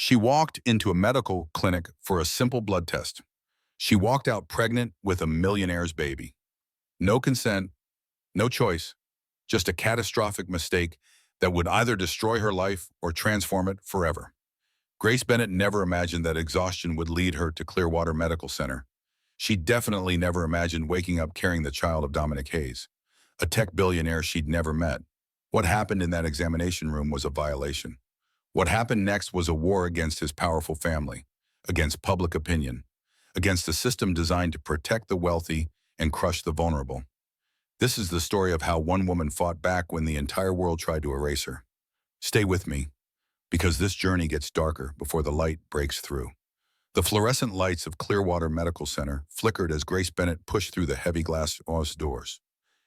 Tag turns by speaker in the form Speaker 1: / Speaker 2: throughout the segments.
Speaker 1: She walked into a medical clinic for a simple blood test. She walked out pregnant with a millionaire's baby. No consent, no choice, just a catastrophic mistake that would either destroy her life or transform it forever. Grace Bennett never imagined that exhaustion would lead her to Clearwater Medical Center. She definitely never imagined waking up carrying the child of Dominic Hayes, a tech billionaire she'd never met. What happened in that examination room was a violation. What happened next was a war against his powerful family, against public opinion, against a system designed to protect the wealthy and crush the vulnerable. This is the story of how one woman fought back when the entire world tried to erase her. Stay with me, because this journey gets darker before the light breaks through. The fluorescent lights of Clearwater Medical Center flickered as Grace Bennett pushed through the heavy glass doors,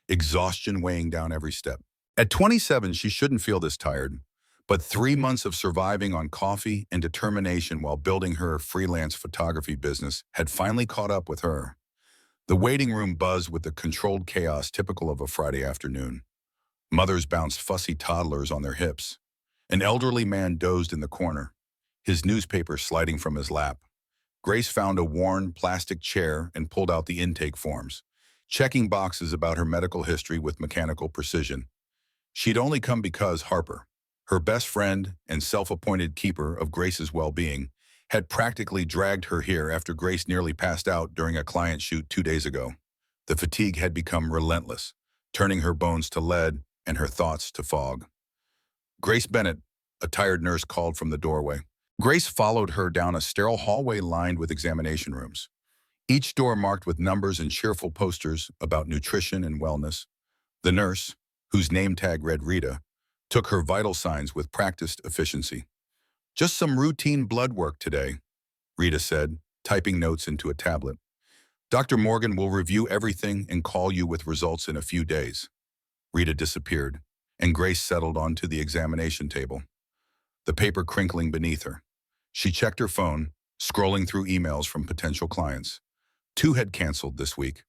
Speaker 1: exhaustion weighing down every step. At 27, she shouldn't feel this tired, but 3 months of surviving on coffee and determination while building her freelance photography business had finally caught up with her. The waiting room buzzed with the controlled chaos typical of a Friday afternoon. Mothers bounced fussy toddlers on their hips. An elderly man dozed in the corner, his newspaper sliding from his lap. Grace found a worn plastic chair and pulled out the intake forms, checking boxes about her medical history with mechanical precision. She'd only come because Harper, her best friend and self-appointed keeper of Grace's well-being, had practically dragged her here after Grace nearly passed out during a client shoot 2 days ago. The fatigue had become relentless, turning her bones to lead and her thoughts to fog. Grace Bennett, a tired nurse, called from the doorway. Grace followed her down a sterile hallway lined with examination rooms, each door marked with numbers and cheerful posters about nutrition and wellness. The nurse, whose name tag read Rita, took her vital signs with practiced efficiency. "Just some routine blood work today," Rita said, typing notes into a tablet. "Dr. Morgan will review everything and call you with results in a few days." Rita disappeared, and Grace settled onto the examination table, the paper crinkling beneath her. She checked her phone, scrolling through emails from potential clients. 2 had canceled this week.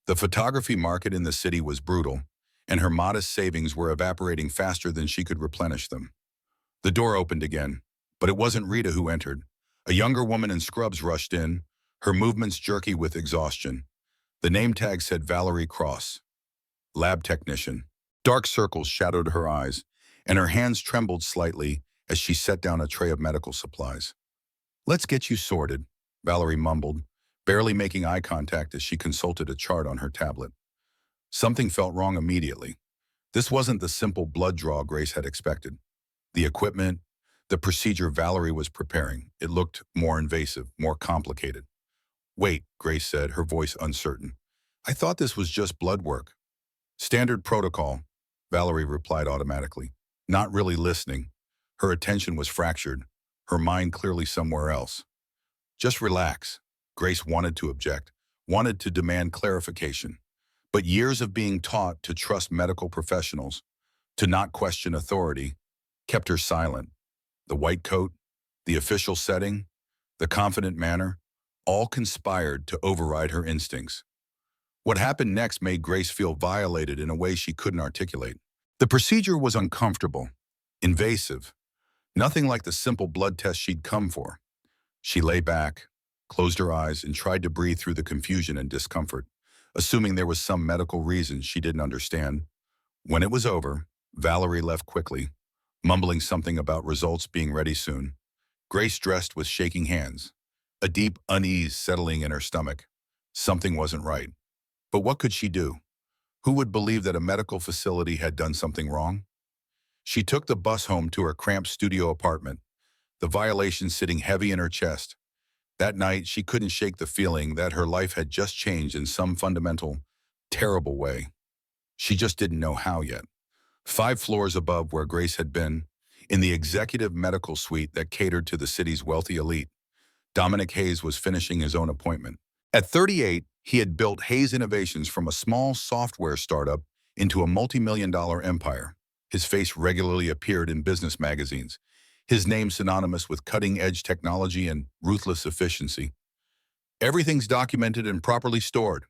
Speaker 1: The photography market in the city was brutal, and her modest savings were evaporating faster than she could replenish them. The door opened again, but it wasn't Rita who entered. A younger woman in scrubs rushed in, her movements jerky with exhaustion. The name tag said Valerie Cross, lab technician. Dark circles shadowed her eyes, and her hands trembled slightly as she set down a tray of medical supplies. "Let's get you sorted," Valerie mumbled, barely making eye contact as she consulted a chart on her tablet. Something felt wrong immediately. This wasn't the simple blood draw Grace had expected. The equipment, the procedure Valerie was preparing, it looked more invasive, more complicated. "Wait," Grace said, her voice uncertain. "I thought this was just blood work." "Standard protocol," Valerie replied automatically, not really listening. Her attention was fractured, her mind clearly somewhere else. "Just relax," Grace wanted to object, wanted to demand clarification. But years of being taught to trust medical professionals, to not question authority, kept her silent. The white coat, the official setting, the confident manner, all conspired to override her instincts. What happened next made Grace feel violated in a way she couldn't articulate. The procedure was uncomfortable, invasive, nothing like the simple blood test she'd come for. She lay back, closed her eyes, and tried to breathe through the confusion and discomfort, assuming there was some medical reason she didn't understand. When it was over, Valerie left quickly, mumbling something about results being ready soon. Grace dressed with shaking hands, a deep unease settling in her stomach. Something wasn't right. But what could she do? Who would believe that a medical facility had done something wrong? She took the bus home to her cramped studio apartment, the violation sitting heavy in her chest. That night, she couldn't shake the feeling that her life had just changed in some fundamental, terrible way. She just didn't know how yet. 5 floors above where Grace had been, in the executive medical suite that catered to the city's wealthy elite, Dominic Hayes was finishing his own appointment. At 38, he had built Hayes Innovations from a small software startup into a multi-million-dollar empire. His face regularly appeared in business magazines, his name synonymous with cutting-edge technology and ruthless efficiency. "Everything's documented and properly stored,"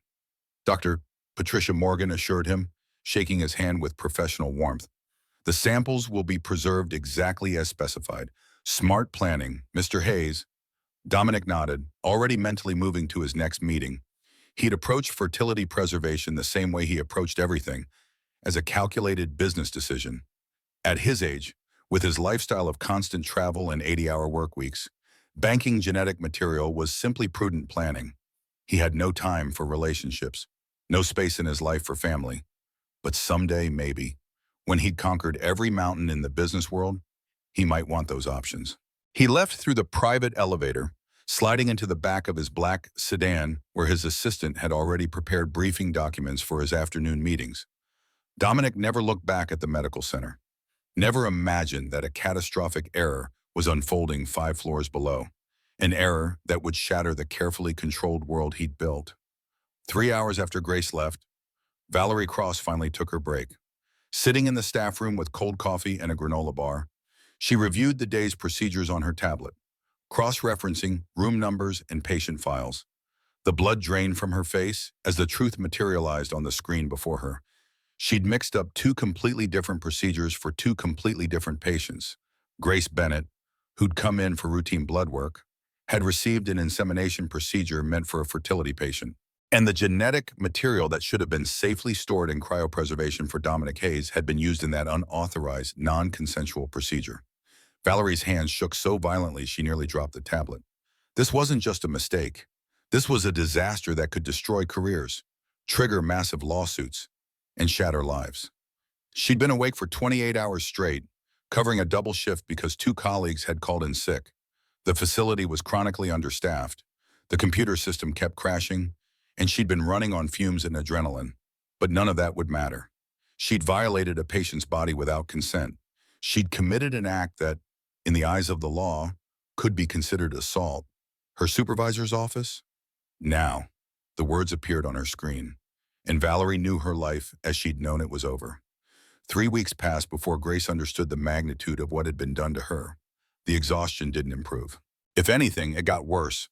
Speaker 1: Dr. Patricia Morgan assured him, shaking his hand with professional warmth. "The samples will be preserved exactly as specified, Smart planning, Mr. Hayes. Dominic nodded, already mentally moving to his next meeting. He'd approached fertility preservation the same way he approached everything, as a calculated business decision. At his age, with his lifestyle of constant travel and 80-hour work weeks, banking genetic material was simply prudent planning. He had no time for relationships, no space in his life for family. But someday, maybe, when he'd conquered every mountain in the business world, he might want those options. He left through the private elevator, sliding into the back of his black sedan where his assistant had already prepared briefing documents for his afternoon meetings. Dominic never looked back at the medical center, never imagined that a catastrophic error was unfolding 5 floors below, an error that would shatter the carefully controlled world he'd built. 3 hours after Grace left, Valerie Cross finally took her break. Sitting in the staff room with cold coffee and a granola bar, she reviewed the day's procedures on her tablet, cross-referencing room numbers and patient files. The blood drained from her face as the truth materialized on the screen before her. She'd mixed up 2 completely different procedures for 2 completely different patients. Grace Bennett, who'd come in for routine blood work, had received an insemination procedure meant for a fertility patient. And the genetic material that should have been safely stored in cryopreservation for Dominic Hayes had been used in that unauthorized, non-consensual procedure. Valerie's hands shook so violently she nearly dropped the tablet. This wasn't just a mistake. This was a disaster that could destroy careers, trigger massive lawsuits, and shatter lives. She'd been awake for 28 hours straight, covering a double shift because 2 colleagues had called in sick. The facility was chronically understaffed. The computer system kept crashing, and she'd been running on fumes and adrenaline. But none of that would matter. She'd violated a patient's body without consent. She'd committed an act that, in the eyes of the law, could be considered assault. Her supervisor's office? Now, the words appeared on her screen, and Valerie knew her life as she'd known it was over. 3 weeks passed before Grace understood the magnitude of what had been done to her. The exhaustion didn't improve. If anything, it got worse.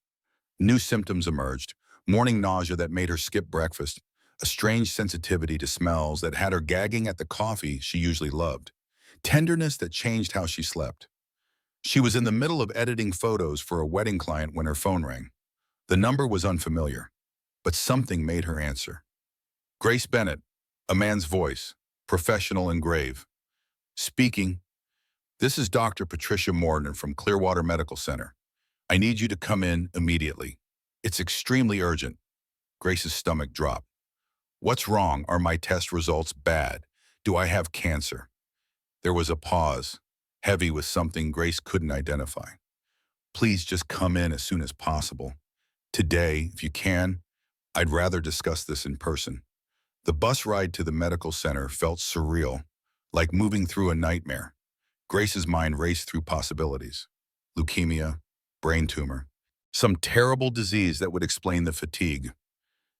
Speaker 1: New symptoms emerged, morning nausea that made her skip breakfast, a strange sensitivity to smells that had her gagging at the coffee she usually loved, tenderness that changed how she slept. She was in the middle of editing photos for a wedding client when her phone rang. The number was unfamiliar, but something made her answer. Grace Bennett, a man's voice, professional and grave. Speaking, "This is Dr. Patricia Morton from Clearwater Medical Center. I need you to come in immediately. It's extremely urgent." Grace's stomach dropped. "What's wrong? Are my test results bad? Do I have cancer?" There was a pause, heavy with something Grace couldn't identify. "Please just come in as soon as possible. Today, if you can, I'd rather discuss this in person." The bus ride to the medical center felt surreal, like moving through a nightmare. Grace's mind raced through possibilities. Leukemia, brain tumor, some terrible disease that would explain the fatigue.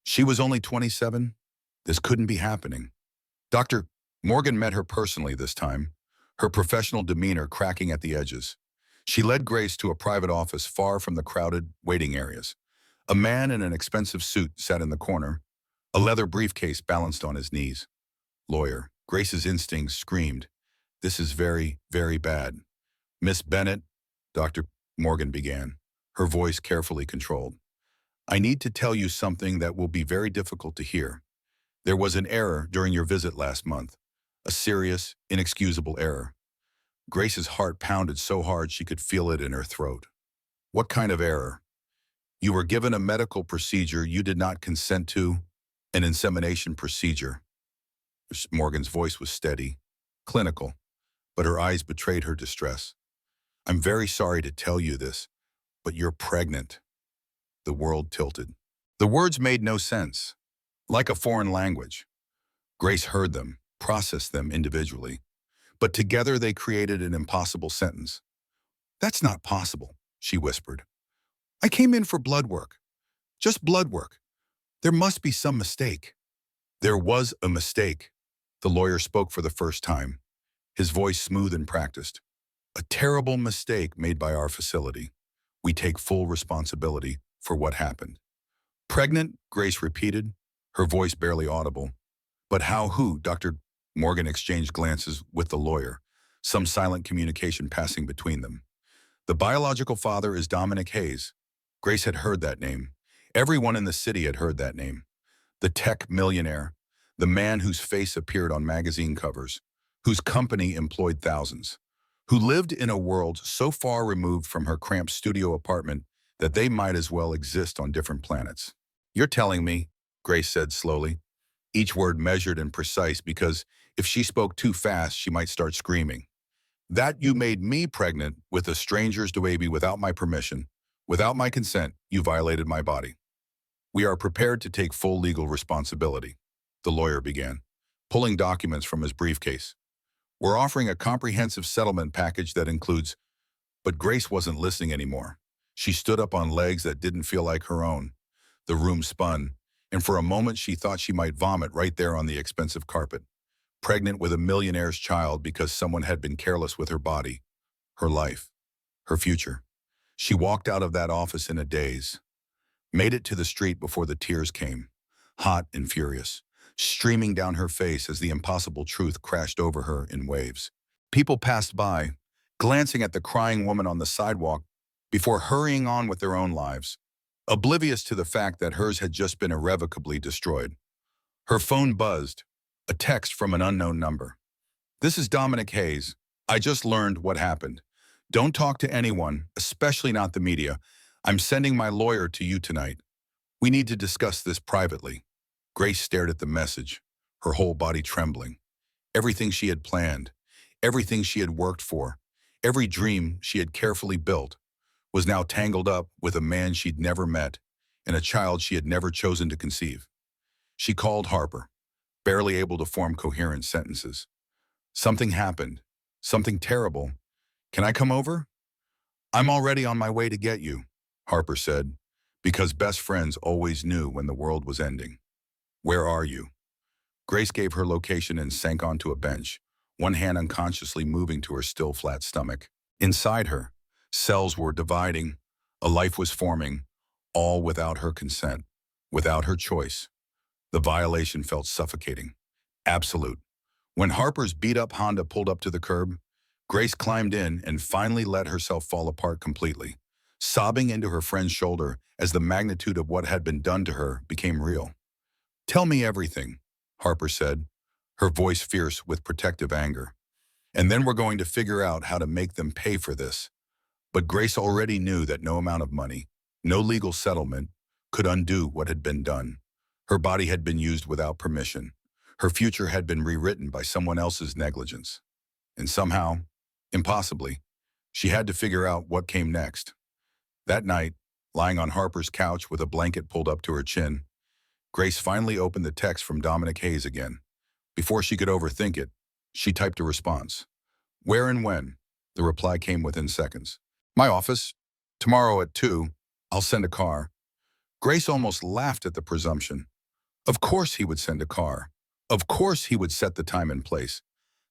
Speaker 1: She was only 27. This couldn't be happening. Dr. Morgan met her personally this time, her professional demeanor cracking at the edges. She led Grace to a private office far from the crowded waiting areas. A man in an expensive suit sat in the corner, a leather briefcase balanced on his knees. Lawyer. Grace's instincts screamed, "This is very, very bad." "Miss Bennett," Dr. Morgan began, her voice carefully controlled. "I need to tell you something that will be very difficult to hear. There was an error during your visit last month, a serious, inexcusable error." Grace's heart pounded so hard she could feel it in her throat. "What kind of error?" "You were given a medical procedure you did not consent to, an insemination procedure." Morgan's voice was steady, clinical, but her eyes betrayed her distress. "I'm very sorry to tell you this, but you're pregnant." The world tilted. The words made no sense. Like a foreign language. Grace heard them, processed them individually, but together they created an impossible sentence. "That's not possible," she whispered. "I came in for blood work. Just blood work. There must be some mistake." "There was a mistake." The lawyer spoke for the first time, his voice smooth and practiced. "A terrible mistake made by our facility. We take full responsibility for what happened." "Pregnant?" Grace repeated, her voice barely audible. "But how, who?" Dr. Morgan exchanged glances with the lawyer, some silent communication passing between them. The biological father is Dominic Hayes. Grace had heard that name. Everyone in the city had heard that name. The tech millionaire, the man whose face appeared on magazine covers, whose company employed thousands, who lived in a world so far removed from her cramped studio apartment that they might as well exist on different planets. "You're telling me," Grace said slowly, each word measured and precise because if she spoke too fast, she might start screaming, "that you made me pregnant with a stranger's baby without my permission, without my consent, you violated my body. We are prepared to take full legal responsibility," the lawyer began, pulling documents from his briefcase. "We're offering a comprehensive settlement package that includes—" But Grace wasn't listening anymore. She stood up on legs that didn't feel like her own. The room spun, and for a moment she thought she might vomit right there on the expensive carpet. Pregnant with a millionaire's child because someone had been careless with her body, her life, her future. She walked out of that office in a daze, made it to the street before the tears came, hot and furious, streaming down her face as the impossible truth crashed over her in waves. People passed by, glancing at the crying woman on the sidewalk before hurrying on with their own lives, oblivious to the fact that hers had just been irrevocably destroyed. Her phone buzzed, a text from an unknown number. "This is Dominic Hayes. I just learned what happened. Don't talk to anyone, especially not the media. I'm sending my lawyer to you tonight. We need to discuss this privately." Grace stared at the message, her whole body trembling. Everything she had planned, everything she had worked for, every dream she had carefully built, was now tangled up with a man she'd never met and a child she had never chosen to conceive. She called Harper, barely able to form coherent sentences. "Something happened. Something terrible. Can I come over?" "I'm already on my way to get you," Harper said, because best friends always knew when the world was ending. "Where are you?" Grace gave her location and sank onto a bench, one hand unconsciously moving to her still flat stomach. Inside her, cells were dividing, a life was forming, all without her consent, without her choice. The violation felt suffocating, absolute. When Harper's beat-up Honda pulled up to the curb, Grace climbed in and finally let herself fall apart completely, sobbing into her friend's shoulder as the magnitude of what had been done to her became real. "Tell me everything," Harper said, her voice fierce with protective anger. "And then we're going to figure out how to make them pay for this." But Grace already knew that no amount of money, no legal settlement, could undo what had been done. Her body had been used without permission. Her future had been rewritten by someone else's negligence. And somehow, impossibly, she had to figure out what came next. That night, lying on Harper's couch with a blanket pulled up to her chin, Grace finally opened the text from Dominic Hayes again. Before she could overthink it, she typed a response. "Where and when?" The reply came within seconds. "My office. Tomorrow at 2. I'll send a car." Grace almost laughed at the presumption. Of course he would send a car. Of course he would set the time and place.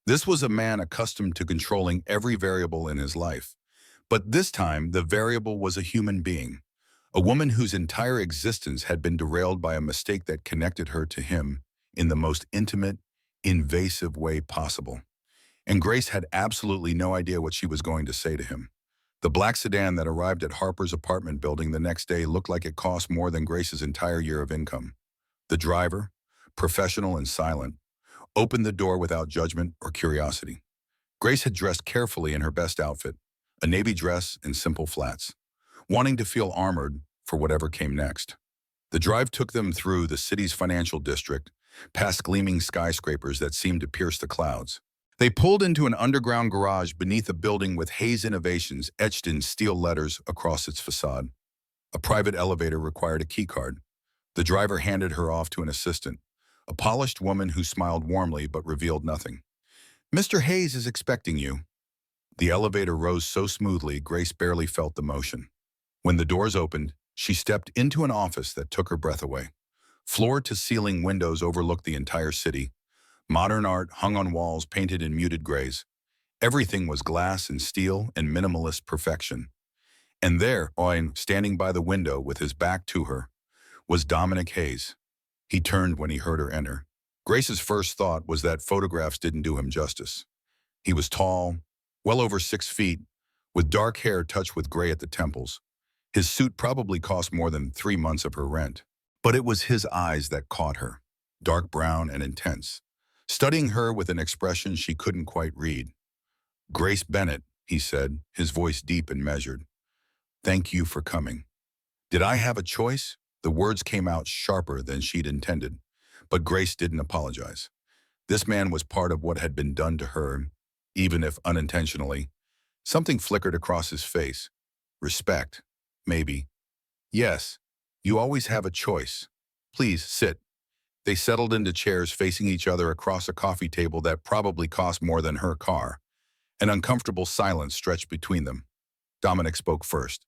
Speaker 1: This was a man accustomed to controlling every variable in his life. But this time, the variable was a human being, a woman whose entire existence had been derailed by a mistake that connected her to him in the most intimate, invasive way possible. And Grace had absolutely no idea what she was going to say to him. The black sedan that arrived at Harper's apartment building the next day looked like it cost more than Grace's entire year of income. The driver, professional and silent, opened the door without judgment or curiosity. Grace had dressed carefully in her best outfit, a navy dress and simple flats, wanting to feel armored for whatever came next. The drive took them through the city's financial district, past gleaming skyscrapers that seemed to pierce the clouds. They pulled into an underground garage beneath a building with Hayes Innovations etched in steel letters across its facade. A private elevator required a keycard. The driver handed her off to an assistant, a polished woman who smiled warmly but revealed nothing. "Mr. Hayes is expecting you." The elevator rose so smoothly, Grace barely felt the motion. When the doors opened, she stepped into an office that took her breath away. Floor-to-ceiling windows overlooked the entire city. Modern art hung on walls painted in muted grays. Everything was glass and steel and minimalist perfection. And there, Owen, standing by the window with his back to her, was Dominic Hayes. He turned when he heard her enter. Grace's first thought was that photographs didn't do him justice. He was tall, well over 6 feet, with dark hair touched with gray at the temples. His suit probably cost more than 3 months of her rent. But it was his eyes that caught her, dark brown and intense, studying her with an expression she couldn't quite read. "Grace Bennett," he said, his voice deep and measured. "Thank you for coming." Did I have a choice? The words came out sharper than she'd intended, but Grace didn't apologize. This man was part of what had been done to her, even if unintentionally. Something flickered across his face. Respect, maybe. "Yes, you always have a choice. Please sit." They settled into chairs facing each other across a coffee table that probably cost more than her car. An uncomfortable silence stretched between them. Dominic spoke first.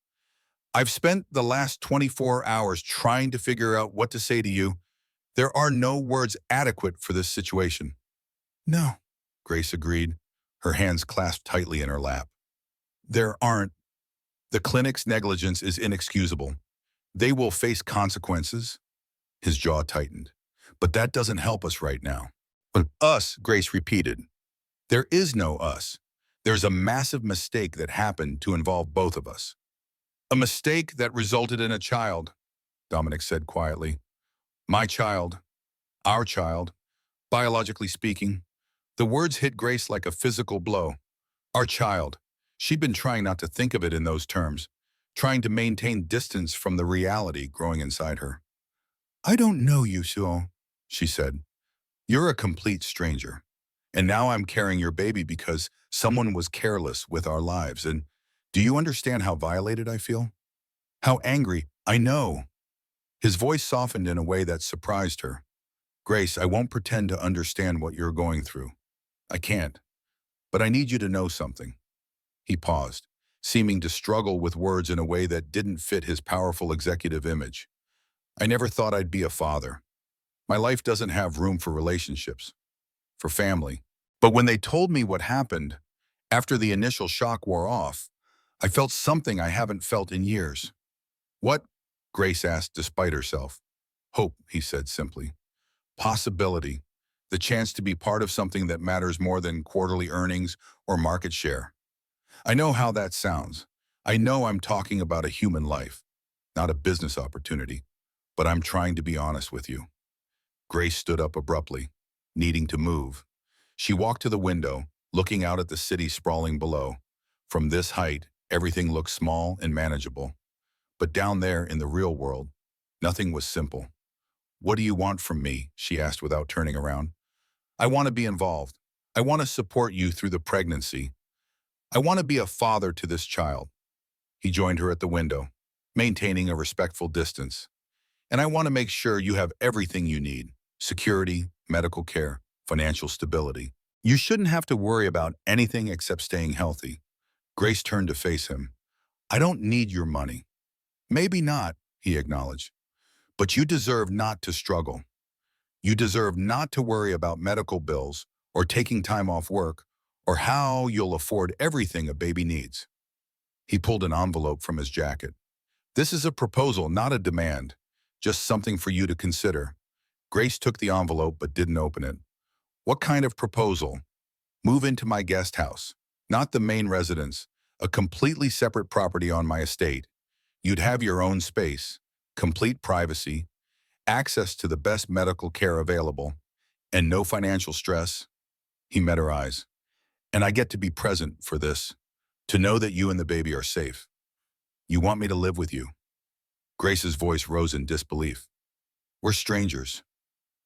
Speaker 1: "I've spent the last 24 hours trying to figure out what to say to you. There are no words adequate for this situation." "No," Grace agreed, her hands clasped tightly in her lap. "There aren't. The clinic's negligence is inexcusable. They will face consequences." His jaw tightened. "But that doesn't help us right now." "But us," Grace repeated. "There is no us. There's a massive mistake that happened to involve both of us." "A mistake that resulted in a child," Dominic said quietly. "My child. Our child. Biologically speaking." The words hit Grace like a physical blow. Our child. She'd been trying not to think of it in those terms, trying to maintain distance from the reality growing inside her. "I don't know you, so," she said. "You're a complete stranger. And now I'm carrying your baby because someone was careless with our lives. And do you understand how violated I feel? How angry? I know." His voice softened in a way that surprised her. "Grace, I won't pretend to understand what you're going through. I can't. But I need you to know something." He paused, seeming to struggle with words in a way that didn't fit his powerful executive image. "I never thought I'd be a father. My life doesn't have room for relationships, for family. But when they told me what happened, after the initial shock wore off, I felt something I haven't felt in years." "What?" Grace asked despite herself. "Hope," he said simply. "Possibility. The chance to be part of something that matters more than quarterly earnings or market share. I know how that sounds. I know I'm talking about a human life, not a business opportunity, but I'm trying to be honest with you." Grace stood up abruptly, needing to move. She walked to the window, looking out at the city sprawling below. From this height, everything looked small and manageable. But down there in the real world, nothing was simple. "What do you want from me?" she asked without turning around. "I want to be involved. I want to support you through the pregnancy. I want to be a father to this child." He joined her at the window, maintaining a respectful distance. "And I want to make sure you have everything you need: security, medical care, financial stability. You shouldn't have to worry about anything except staying healthy." Grace turned to face him. "I don't need your money." "Maybe not," he acknowledged. "But you deserve not to struggle. You deserve not to worry about medical bills or taking time off work or how you'll afford everything a baby needs." He pulled an envelope from his jacket. "This is a proposal, not a demand. Just something for you to consider." Grace took the envelope but didn't open it. "What kind of proposal?" "Move into my guest house. Not the main residence. A completely separate property on my estate. You'd have your own space, complete privacy, access to the best medical care available, and no financial stress." He met her eyes. "And I get to be present for this, to know that you and the baby are safe. You want me to live with you?" Grace's voice rose in disbelief. "We're strangers."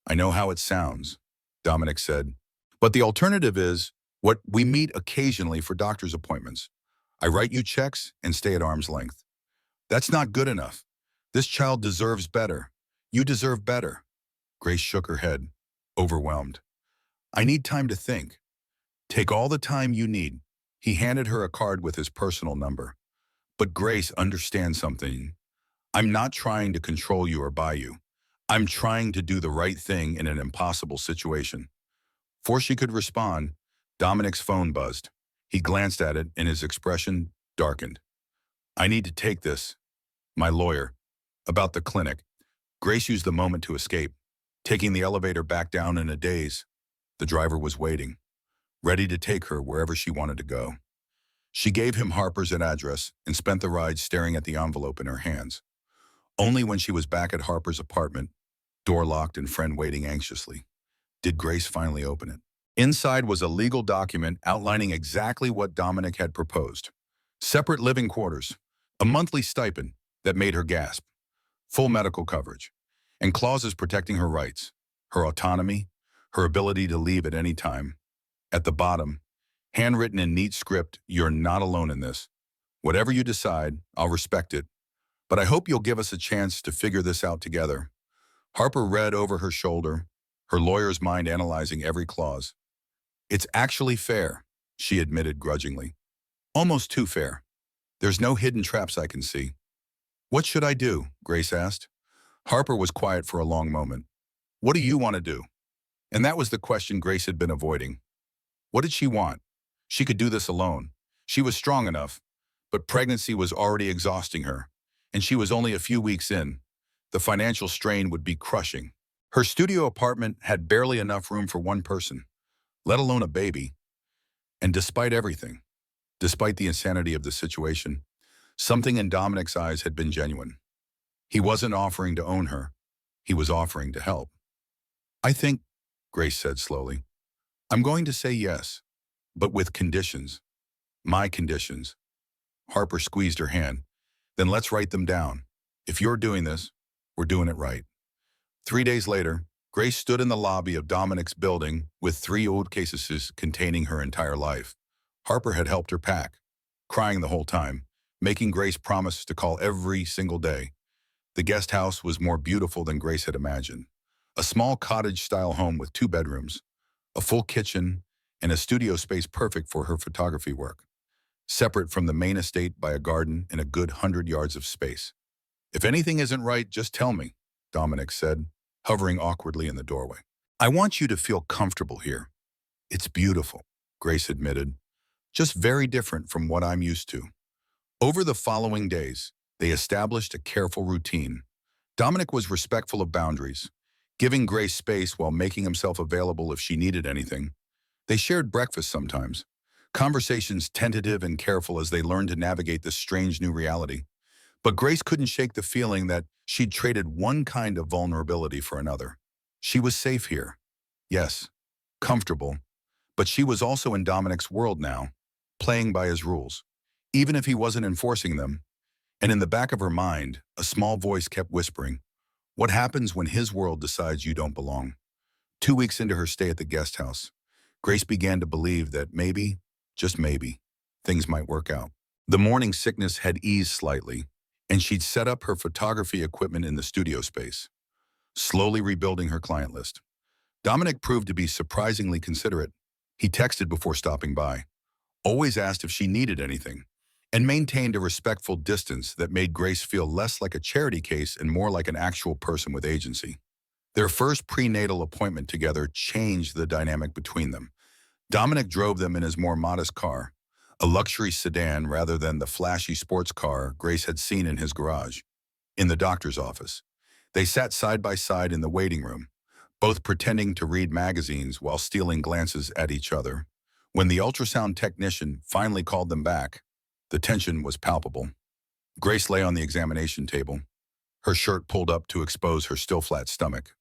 Speaker 1: "I know how it sounds," Dominic said. "But the alternative is what we meet occasionally for doctor's appointments. I write you checks and stay at arm's length." "That's not good enough. This child deserves better. You deserve better." Grace shook her head, overwhelmed. "I need time to think." "Take all the time you need." He handed her a card with his personal number. "But Grace, understand something. I'm not trying to control you or buy you. I'm trying to do the right thing in an impossible situation." Before she could respond, Dominic's phone buzzed. He glanced at it and his expression darkened. "I need to take this. My lawyer. About the clinic." Grace used the moment to escape, taking the elevator back down in a daze. The driver was waiting, ready to take her wherever she wanted to go. She gave him Harper's address and spent the ride staring at the envelope in her hands. Only when she was back at Harper's apartment, door locked and friend waiting anxiously, did Grace finally open it. Inside was a legal document outlining exactly what Dominic had proposed. Separate living quarters, a monthly stipend that made her gasp, full medical coverage, and clauses protecting her rights, her autonomy, her ability to leave at any time. At the bottom, handwritten in neat script, "You're not alone in this. Whatever you decide, I'll respect it. But I hope you'll give us a chance to figure this out together." Harper read over her shoulder, her lawyer's mind analyzing every clause. "It's actually fair," she admitted grudgingly. "Almost too fair. There's no hidden traps I can see." "What should I do?" Grace asked. Harper was quiet for a long moment. "What do you want to do?" And that was the question Grace had been avoiding. What did she want? She could do this alone. She was strong enough, but pregnancy was already exhausting her, and she was only a few weeks in. The financial strain would be crushing. Her studio apartment had barely enough room for one person, let alone a baby. And despite everything, despite the insanity of the situation, something in Dominic's eyes had been genuine. He wasn't offering to own her. He was offering to help. "I think," Grace said slowly, "I'm going to say yes, but with conditions. My conditions." Harper squeezed her hand. "Then let's write them down. If you're doing this, we're doing it right." 3 days later, Grace stood in the lobby of Dominic's building with 3 old cases containing her entire life. Harper had helped her pack, crying the whole time, making Grace promise to call every single day. The guest house was more beautiful than Grace had imagined. A small cottage-style home with 2 bedrooms, a full kitchen, and a studio space perfect for her photography work, separate from the main estate by a garden and a good 100 yards of space. "If anything isn't right, just tell me," Dominic said, hovering awkwardly in the doorway. "I want you to feel comfortable here." "It's beautiful," Grace admitted, "just very different from what I'm used to." Over the following days, they established a careful routine. Dominic was respectful of boundaries, giving Grace space while making himself available if she needed anything. They shared breakfast sometimes, conversations tentative and careful as they learned to navigate this strange new reality. But Grace couldn't shake the feeling that she'd traded one kind of vulnerability for another. She was safe here. Yes, comfortable. But she was also in Dominic's world now, playing by his rules, even if he wasn't enforcing them. And in the back of her mind, a small voice kept whispering, "What happens when his world decides you don't belong?" 2 weeks into her stay at the guest house, Grace began to believe that maybe, just maybe, things might work out. The morning sickness had eased slightly, and she'd set up her photography equipment in the studio space, slowly rebuilding her client list. Dominic proved to be surprisingly considerate. He texted before stopping by, always asked if she needed anything, and maintained a respectful distance that made Grace feel less like a charity case and more like an actual person with agency. Their first prenatal appointment together changed the dynamic between them. Dominic drove them in his more modest car, a luxury sedan rather than the flashy sports car Grace had seen in his garage. In the doctor's office, they sat side by side in the waiting room, both pretending to read magazines while stealing glances at each other. When the ultrasound technician finally called them back, the tension was palpable. Grace lay on the examination table, her shirt pulled up to expose her still flat stomach.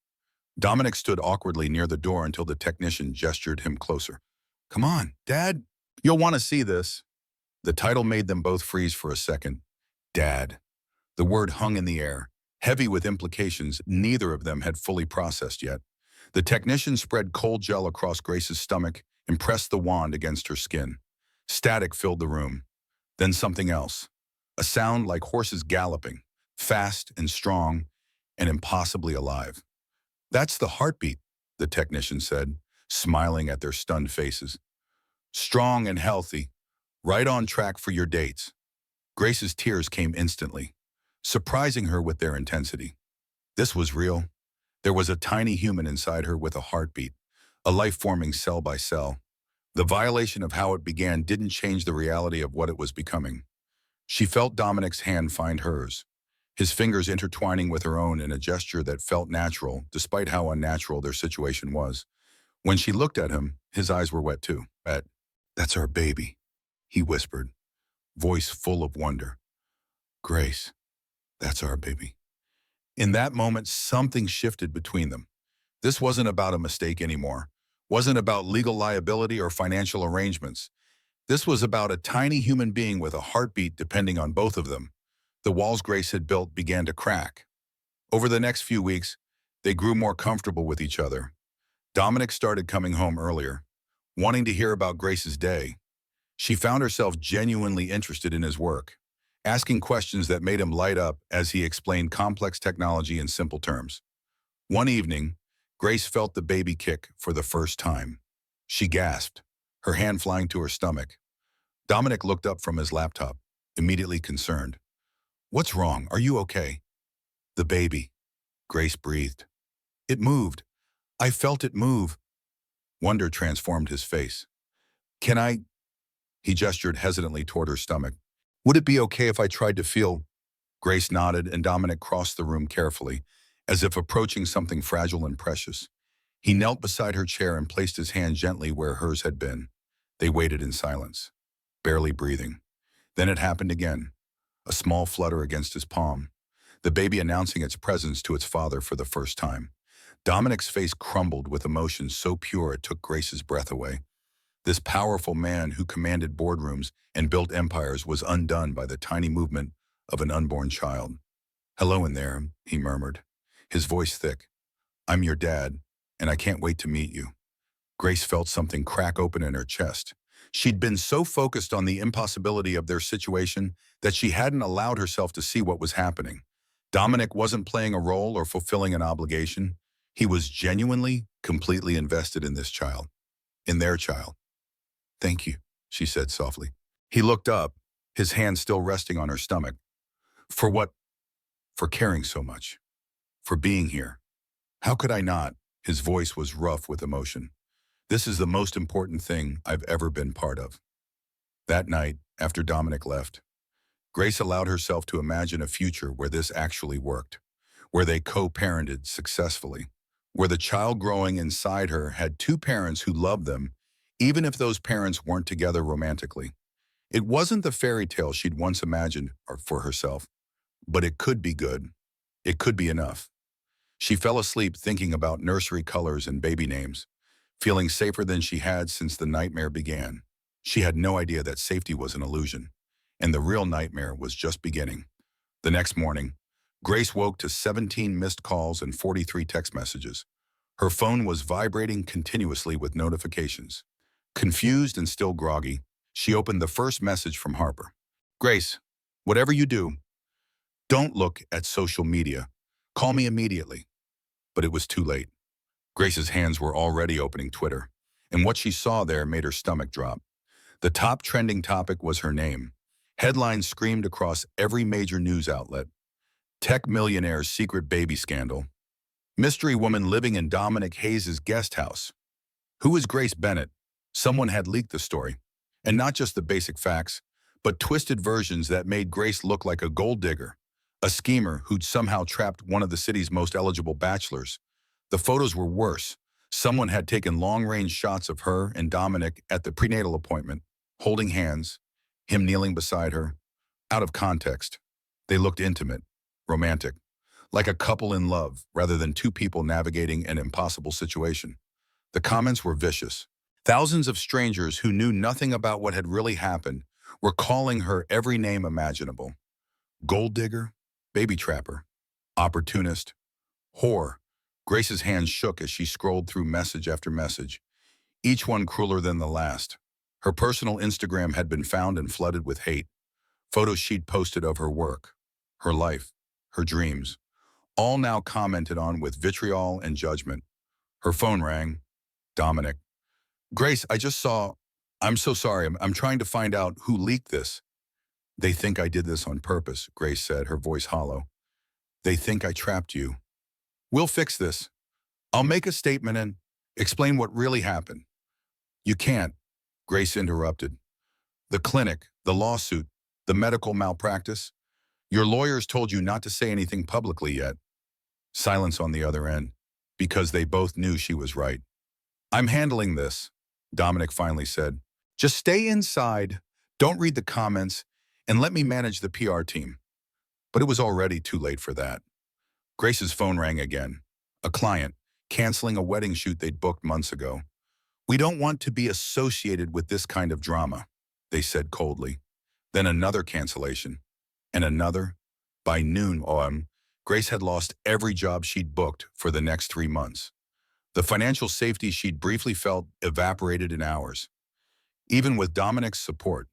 Speaker 1: Dominic stood awkwardly near the door until the technician gestured him closer. "Come on, Dad. You'll want to see this." The title made them both freeze for a second. Dad. The word hung in the air, heavy with implications neither of them had fully processed yet. The technician spread cold gel across Grace's stomach and pressed the wand against her skin. Static filled the room. Then something else. A sound like horses galloping, fast and strong and impossibly alive. "That's the heartbeat," the technician said, smiling at their stunned faces. "Strong and healthy, right on track for your dates." Grace's tears came instantly, surprising her with their intensity. This was real. There was a tiny human inside her with a heartbeat, a life forming cell by cell. The violation of how it began didn't change the reality of what it was becoming. She felt Dominic's hand find hers, his fingers intertwining with her own in a gesture that felt natural, despite how unnatural their situation was. When she looked at him, his eyes were wet too. "That's our baby," he whispered. voice full of wonder. Grace, that's our baby. In that moment, something shifted between them. This wasn't about a mistake anymore. Wasn't about legal liability or financial arrangements. This was about a tiny human being with a heartbeat depending on both of them. The walls Grace had built began to crack. Over the next few weeks, they grew more comfortable with each other. Dominic started coming home earlier, wanting to hear about Grace's day. She found herself genuinely interested in his work, asking questions that made him light up as he explained complex technology in simple terms. One evening, Grace felt the baby kick for the first time. She gasped, her hand flying to her stomach. Dominic looked up from his laptop, immediately concerned. "What's wrong? Are you okay?" "The baby," Grace breathed. "It moved. I felt it move." Wonder transformed his face. "Can I?" He gestured hesitantly toward her stomach. "Would it be okay if I tried to feel?" Grace nodded, and Dominic crossed the room carefully, as if approaching something fragile and precious. He knelt beside her chair and placed his hand gently where hers had been. They waited in silence, barely breathing. Then it happened again, a small flutter against his palm, the baby announcing its presence to its father for the first time. Dominic's face crumbled with emotion so pure it took Grace's breath away. This powerful man who commanded boardrooms and built empires was undone by the tiny movement of an unborn child. "Hello in there," he murmured, his voice thick. "I'm your dad, and I can't wait to meet you." Grace felt something crack open in her chest. She'd been so focused on the impossibility of their situation that she hadn't allowed herself to see what was happening. Dominic wasn't playing a role or fulfilling an obligation. He was genuinely, completely invested in this child, in their child. "Thank you," she said softly. He looked up, his hand still resting on her stomach. "For what?" "For caring so much. For being here." "How could I not?" His voice was rough with emotion. "This is the most important thing I've ever been part of." That night, after Dominic left, Grace allowed herself to imagine a future where this actually worked, where they co-parented successfully, where the child growing inside her had two parents who loved them, even if those parents weren't together romantically. It wasn't the fairy tale she'd once imagined for herself, but it could be good. It could be enough. She fell asleep thinking about nursery colors and baby names, feeling safer than she had since the nightmare began. She had no idea that safety was an illusion, and the real nightmare was just beginning. The next morning, Grace woke to 17 missed calls and 43 text messages. Her phone was vibrating continuously with notifications. Confused and still groggy, she opened the first message from Harper. "Grace, whatever you do, don't look at social media. Call me immediately." But it was too late. Grace's hands were already opening Twitter, and what she saw there made her stomach drop. The top trending topic was her name. Headlines screamed across every major news outlet. Tech millionaire's secret baby scandal. Mystery woman living in Dominic Hayes' guest house. Who is Grace Bennett? Someone had leaked the story. And not just the basic facts, but twisted versions that made Grace look like a gold digger, a schemer who'd somehow trapped one of the city's most eligible bachelors. The photos were worse. Someone had taken long-range shots of her and Dominic at the prenatal appointment, holding hands, him kneeling beside her. Out of context, they looked intimate, romantic, like a couple in love rather than two people navigating an impossible situation. The comments were vicious. Thousands of strangers who knew nothing about what had really happened were calling her every name imaginable. Gold digger, baby trapper, opportunist, whore. Grace's hands shook as she scrolled through message after message, each one crueler than the last. Her personal Instagram had been found and flooded with hate. Photos she'd posted of her work, her life, her dreams, all now commented on with vitriol and judgment. Her phone rang. Dominic. "Grace, I just saw. I'm so sorry. I'm trying to find out who leaked this." "They think I did this on purpose," Grace said, her voice hollow. "They think I trapped you. We'll fix this. I'll make a statement and explain what really happened." "You can't," Grace interrupted. "The clinic, the lawsuit, the medical malpractice. Your lawyers told you not to say anything publicly yet." Silence on the other end, because they both knew she was right. "I'm handling this," Dominic finally said. "Just stay inside. Don't read the comments. and let me manage the PR team. But it was already too late for that. Grace's phone rang again. A client, canceling a wedding shoot they'd booked months ago. "We don't want to be associated with this kind of drama," they said coldly. Then another cancellation, and another. By noon Grace had lost every job she'd booked for the next 3 months. The financial safety she'd briefly felt evaporated in hours. Even with Dominic's support,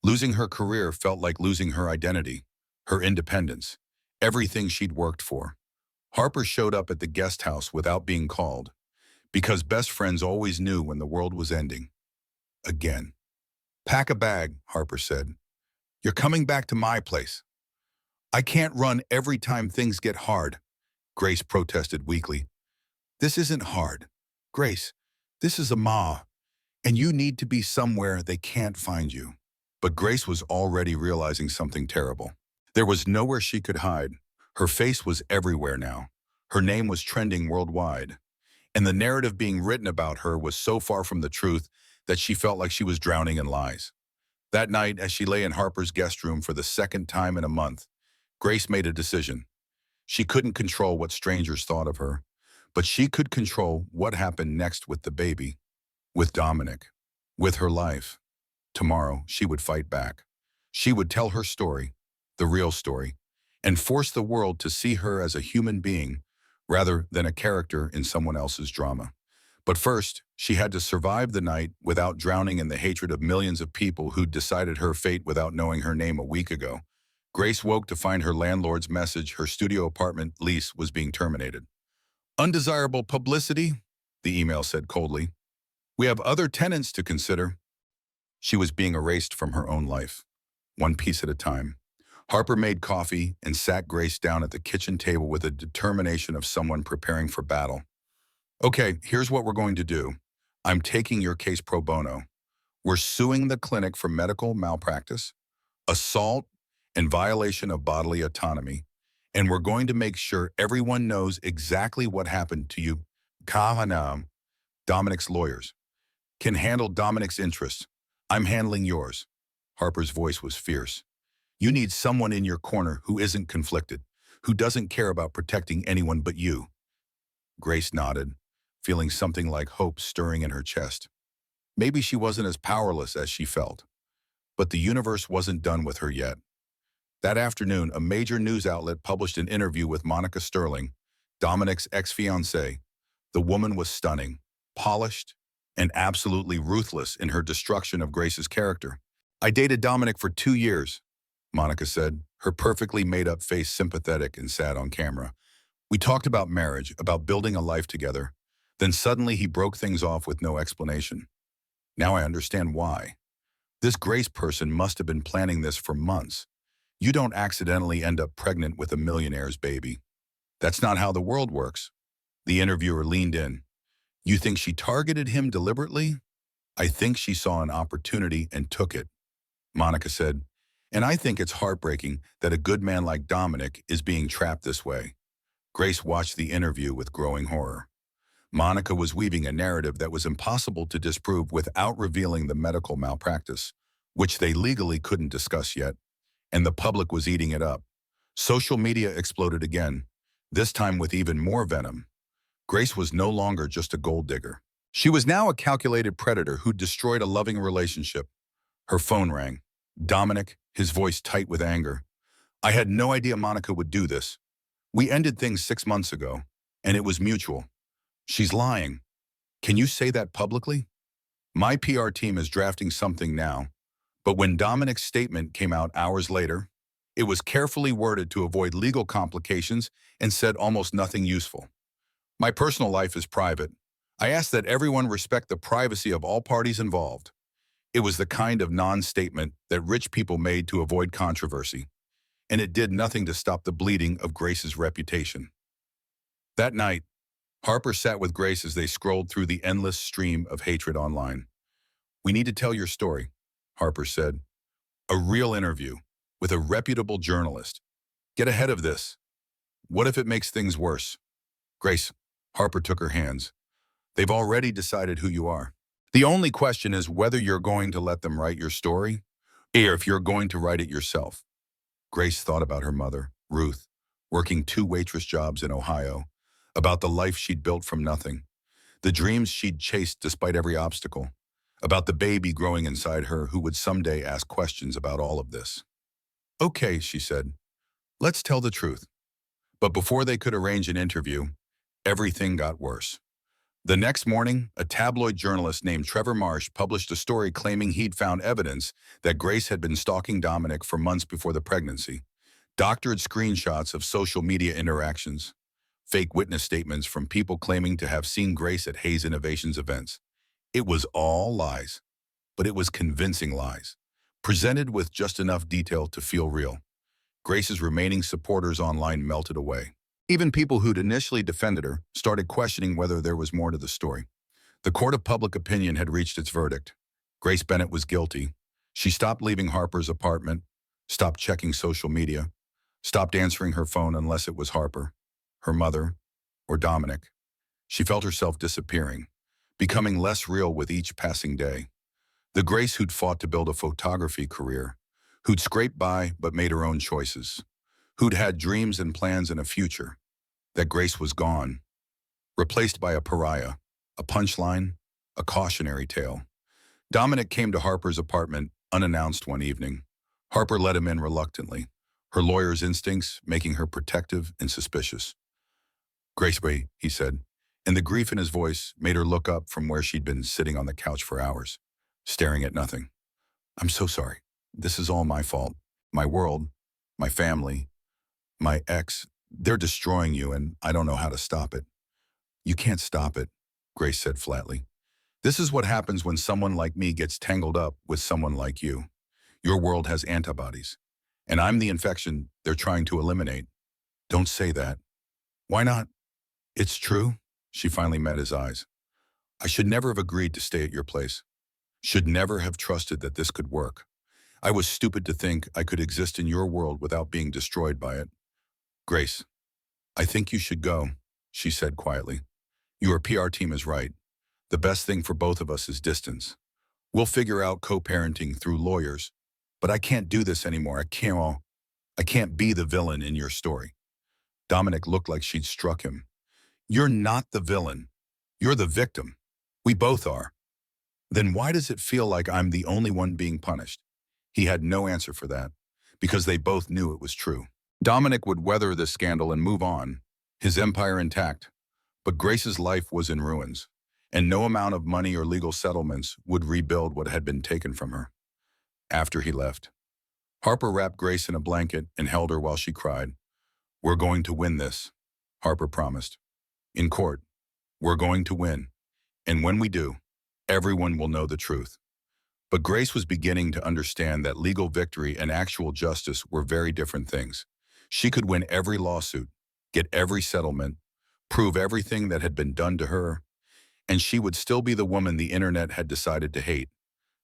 Speaker 1: losing her career felt like losing her identity, her independence, everything she'd worked for. Harper showed up at the guest house without being called, because best friends always knew when the world was ending. Again. "Pack a bag," Harper said. "You're coming back to my place." "I can't run every time things get hard," Grace protested weakly. "This isn't hard. Grace, this is a ma, and you need to be somewhere they can't find you." But Grace was already realizing something terrible. There was nowhere she could hide. Her face was everywhere now. Her name was trending worldwide. And the narrative being written about her was so far from the truth that she felt like she was drowning in lies. That night, as she lay in Harper's guest room for the second time in a month, Grace made a decision. She couldn't control what strangers thought of her, but she could control what happened next with the baby, with Dominic, with her life. Tomorrow, she would fight back. She would tell her story, the real story, and force the world to see her as a human being rather than a character in someone else's drama. But first, she had to survive the night without drowning in the hatred of millions of people who'd decided her fate without knowing her name a week ago. Grace woke to find her landlord's message her studio apartment lease was being terminated. "Undesirable publicity," the email said coldly. "We have other tenants to consider." She was being erased from her own life, one piece at a time. Harper made coffee and sat Grace down at the kitchen table with the determination of someone preparing for battle. "Okay, here's what we're going to do. I'm taking your case pro bono. We're suing the clinic for medical malpractice, assault, and violation of bodily autonomy, and we're going to make sure everyone knows exactly what happened to you. Kahanam, Dominic's lawyers, can handle Dominic's interests. I'm handling yours." Harper's voice was fierce. "You need someone in your corner who isn't conflicted, who doesn't care about protecting anyone but you." Grace nodded, feeling something like hope stirring in her chest. Maybe she wasn't as powerless as she felt, but the universe wasn't done with her yet. That afternoon, a major news outlet published an interview with Monica Sterling, Dominic's ex-fiancée. The woman was stunning, polished, and absolutely ruthless in her destruction of Grace's character. "I dated Dominic for 2 years, Monica said, her perfectly made-up face sympathetic and sad on camera. "We talked about marriage, about building a life together. Then suddenly he broke things off with no explanation. Now I understand why. This Grace person must have been planning this for months. You don't accidentally end up pregnant with a millionaire's baby. That's not how the world works." The interviewer leaned in. "You think she targeted him deliberately?" "I think she saw an opportunity and took it," Monica said. "And I think it's heartbreaking that a good man like Dominic is being trapped this way." Grace watched the interview with growing horror. Monica was weaving a narrative that was impossible to disprove without revealing the medical malpractice, which they legally couldn't discuss yet, and the public was eating it up. Social media exploded again, this time with even more venom. Grace was no longer just a gold digger. She was now a calculated predator who destroyed a loving relationship. Her phone rang. Dominic, his voice tight with anger. "I had no idea Monica would do this. We ended things 6 months ago, and it was mutual." "She's lying. Can you say that publicly?" "My PR team is drafting something now." But when Dominic's statement came out hours later, it was carefully worded to avoid legal complications and said almost nothing useful. "My personal life is private. I ask that everyone respect the privacy of all parties involved." It was the kind of non-statement that rich people made to avoid controversy, and it did nothing to stop the bleeding of Grace's reputation. That night, Harper sat with Grace as they scrolled through the endless stream of hatred online. "We need to tell your story," Harper said. "A real interview, with a reputable journalist. Get ahead of this. What if it makes things worse?" "Grace," Harper took her hands. "They've already decided who you are. The only question is whether you're going to let them write your story, Or if you're going to write it yourself. Grace thought about her mother, Ruth, working 2 waitress jobs in Ohio, about the life she'd built from nothing, the dreams she'd chased despite every obstacle, about the baby growing inside her who would someday ask questions about all of this. Okay, she said, let's tell the truth. But before they could arrange an interview, everything got worse. The next morning, a tabloid journalist named Trevor Marsh published a story claiming he'd found evidence that Grace had been stalking Dominic for months before the pregnancy. Doctored screenshots of social media interactions, fake witness statements from people claiming to have seen Grace at Hayes Innovations events. It was all lies, but it was convincing lies, presented with just enough detail to feel real. Grace's remaining supporters online melted away. Even people who'd initially defended her started questioning whether there was more to the story. The court of public opinion had reached its verdict. Grace Bennett was guilty. She stopped leaving Harper's apartment, stopped checking social media, stopped answering her phone unless it was Harper, her mother, or Dominic. She felt herself disappearing, becoming less real with each passing day. The Grace who'd fought to build a photography career, who'd scraped by but made her own choices, who'd had dreams and plans and a future. That Grace was gone, replaced by a pariah, a punchline, a cautionary tale. Dominic came to Harper's apartment unannounced one evening. Harper let him in reluctantly, her lawyer's instincts making her protective and suspicious. Grace, wait, he said, and the grief in his voice made her look up from where she'd been sitting on the couch for hours, staring at nothing. I'm so sorry. This is all my fault. My world, my family, my ex, they're destroying you and I don't know how to stop it. You can't stop it, Grace said flatly. This is what happens when someone like me gets tangled up with someone like you. Your world has antibodies, and I'm the infection they're trying to eliminate. Don't say that. Why not? It's true. She finally met his eyes. I should never have agreed to stay at your place. Should never have trusted that this could work. I was stupid to think I could exist in your world without being destroyed by it. Grace, I think you should go, she said quietly. Your PR team is right. The best thing for both of us is distance. We'll figure out co-parenting through lawyers, but I can't do this anymore. I can't be the villain in your story. Dominic looked like she'd struck him. You're not the villain. You're the victim. We both are. Then why does it feel like I'm the only one being punished? He had no answer for that, because they both knew it was true. Dominic would weather this scandal and move on, his empire intact. But Grace's life was in ruins, and no amount of money or legal settlements would rebuild what had been taken from her. After he left, Harper wrapped Grace in a blanket and held her while she cried. We're going to win this, Harper promised. In court, we're going to win. And when we do, everyone will know the truth. But Grace was beginning to understand that legal victory and actual justice were very different things. She could win every lawsuit, get every settlement, prove everything that had been done to her, and she would still be the woman the internet had decided to hate.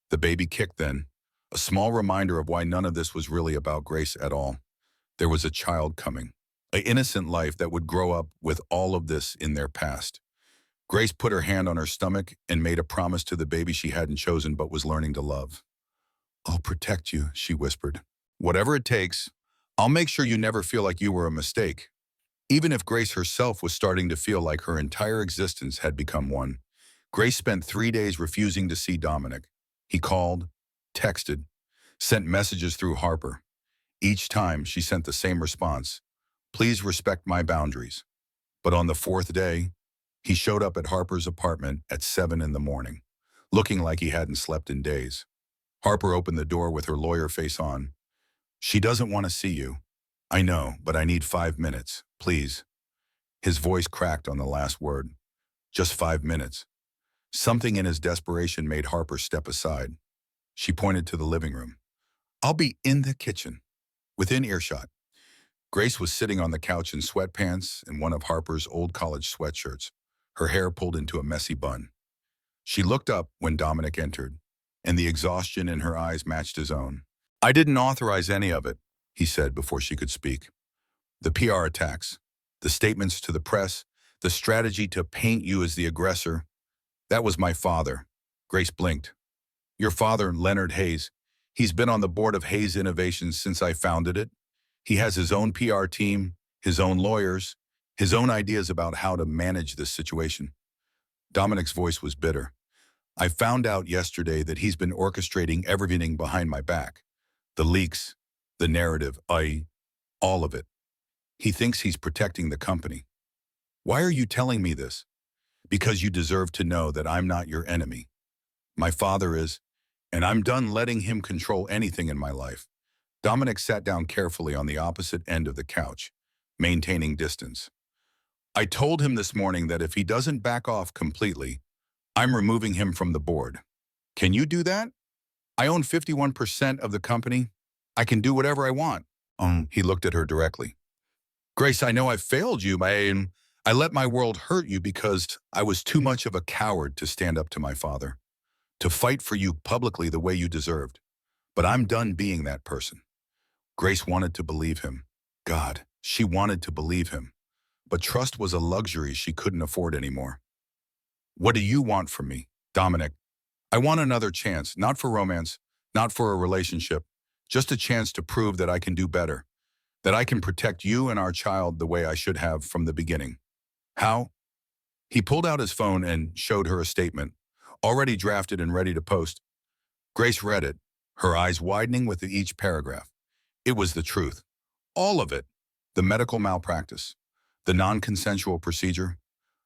Speaker 1: The baby kicked then, a small reminder of why none of this was really about Grace at all. There was a child coming, an innocent life that would grow up with all of this in their past. Grace put her hand on her stomach and made a promise to the baby she hadn't chosen but was learning to love. I'll protect you, she whispered. Whatever it takes, I'll make sure you never feel like you were a mistake. Even if Grace herself was starting to feel like her entire existence had become one, Grace spent 3 days refusing to see Dominic. He called, texted, sent messages through Harper. Each time she sent the same response, please respect my boundaries. But on the 4th day, he showed up at Harper's apartment at 7 in the morning, looking like he hadn't slept in days. Harper opened the door with her lawyer face on. She doesn't want to see you. I know, but I need 5 minutes, please. His voice cracked on the last word. Just 5 minutes. Something in his desperation made Harper step aside. She pointed to the living room. I'll be in the kitchen, within earshot. Grace was sitting on the couch in sweatpants and one of Harper's old college sweatshirts, her hair pulled into a messy bun. She looked up when Dominic entered, and the exhaustion in her eyes matched his own. I didn't authorize any of it, he said before she could speak. The PR attacks, the statements to the press, the strategy to paint you as the aggressor. That was my father. Grace blinked. Your father, Leonard Hayes, He's been on the board of Hayes Innovations since I founded it. He has his own PR team, his own lawyers, his own ideas about how to manage this situation. Dominic's voice was bitter. I found out yesterday that he's been orchestrating everything behind my back. The leaks, the narrative, all of it. He thinks he's protecting the company. Why are you telling me this? Because you deserve to know that I'm not your enemy. My father is, and I'm done letting him control anything in my life. Dominic sat down carefully on the opposite end of the couch, maintaining distance. I told him this morning that if he doesn't back off completely, I'm removing him from the board. Can you do that? I own 51% of the company. I can do whatever I want. He looked at her directly. Grace, I know I failed you. I let my world hurt you because I was too much of a coward to stand up to my father, to fight for you publicly the way you deserved. But I'm done being that person. Grace wanted to believe him. God, she wanted to believe him. But trust was a luxury she couldn't afford anymore. What do you want from me, Dominic? I want another chance, not for romance, not for a relationship, just a chance to prove that I can do better, that I can protect you and our child the way I should have from the beginning. How? He pulled out his phone and showed her a statement, already drafted and ready to post. Grace read it, her eyes widening with each paragraph. It was the truth. All of it. The medical malpractice, the non-consensual procedure,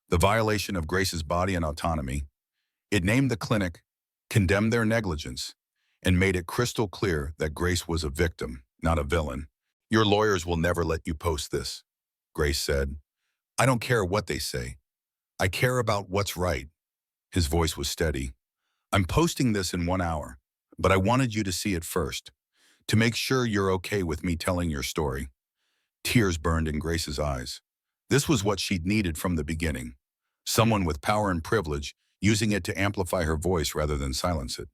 Speaker 1: the violation of Grace's body and autonomy. It named the clinic, condemned their negligence, and made it crystal clear that Grace was a victim, not a villain. Your lawyers will never let you post this, Grace said. I don't care what they say. I care about what's right. His voice was steady. I'm posting this in 1 hour, but I wanted you to see it first, to make sure you're okay with me telling your story. Tears burned in Grace's eyes. This was what she'd needed from the beginning. Someone with power and privilege, using it to amplify her voice rather than silence it.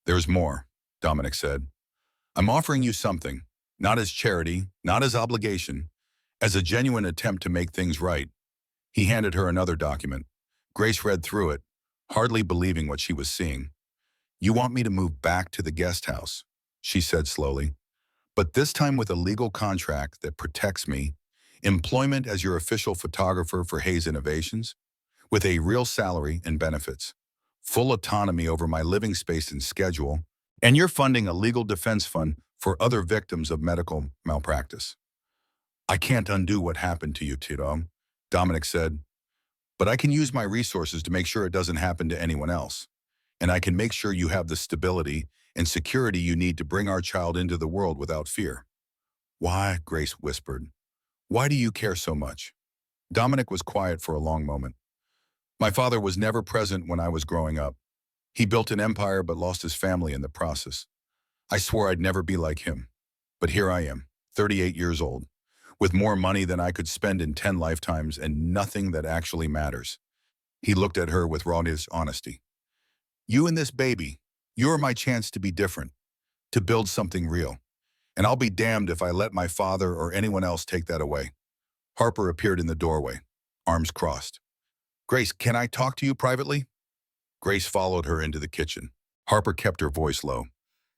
Speaker 1: There's more, Dominic said. I'm offering you something, not as charity, not as obligation, as a genuine attempt to make things right. He handed her another document. Grace read through it, hardly believing what she was seeing. You want me to move back to the guest house, she said slowly, but this time with a legal contract that protects me, employment as your official photographer for Hayes Innovations, with a real salary and benefits, full autonomy over my living space and schedule, and you're funding a legal defense fund for other victims of medical malpractice. I can't undo what happened to you, Tito, Dominic said, but I can use my resources to make sure it doesn't happen to anyone else. And I can make sure you have the stability and security you need to bring our child into the world without fear. Why? Grace whispered. Why do you care so much? Dominic was quiet for a long moment. My father was never present when I was growing up. He built an empire but lost his family in the process. I swore I'd never be like him. But here I am, 38 years old, with more money than I could spend in 10 lifetimes and nothing that actually matters. He looked at her with raw honesty. You and this baby, you're my chance to be different, to build something real. And I'll be damned if I let my father or anyone else take that away. Harper appeared in the doorway, arms crossed. Grace, can I talk to you privately? Grace followed her into the kitchen. Harper kept her voice low.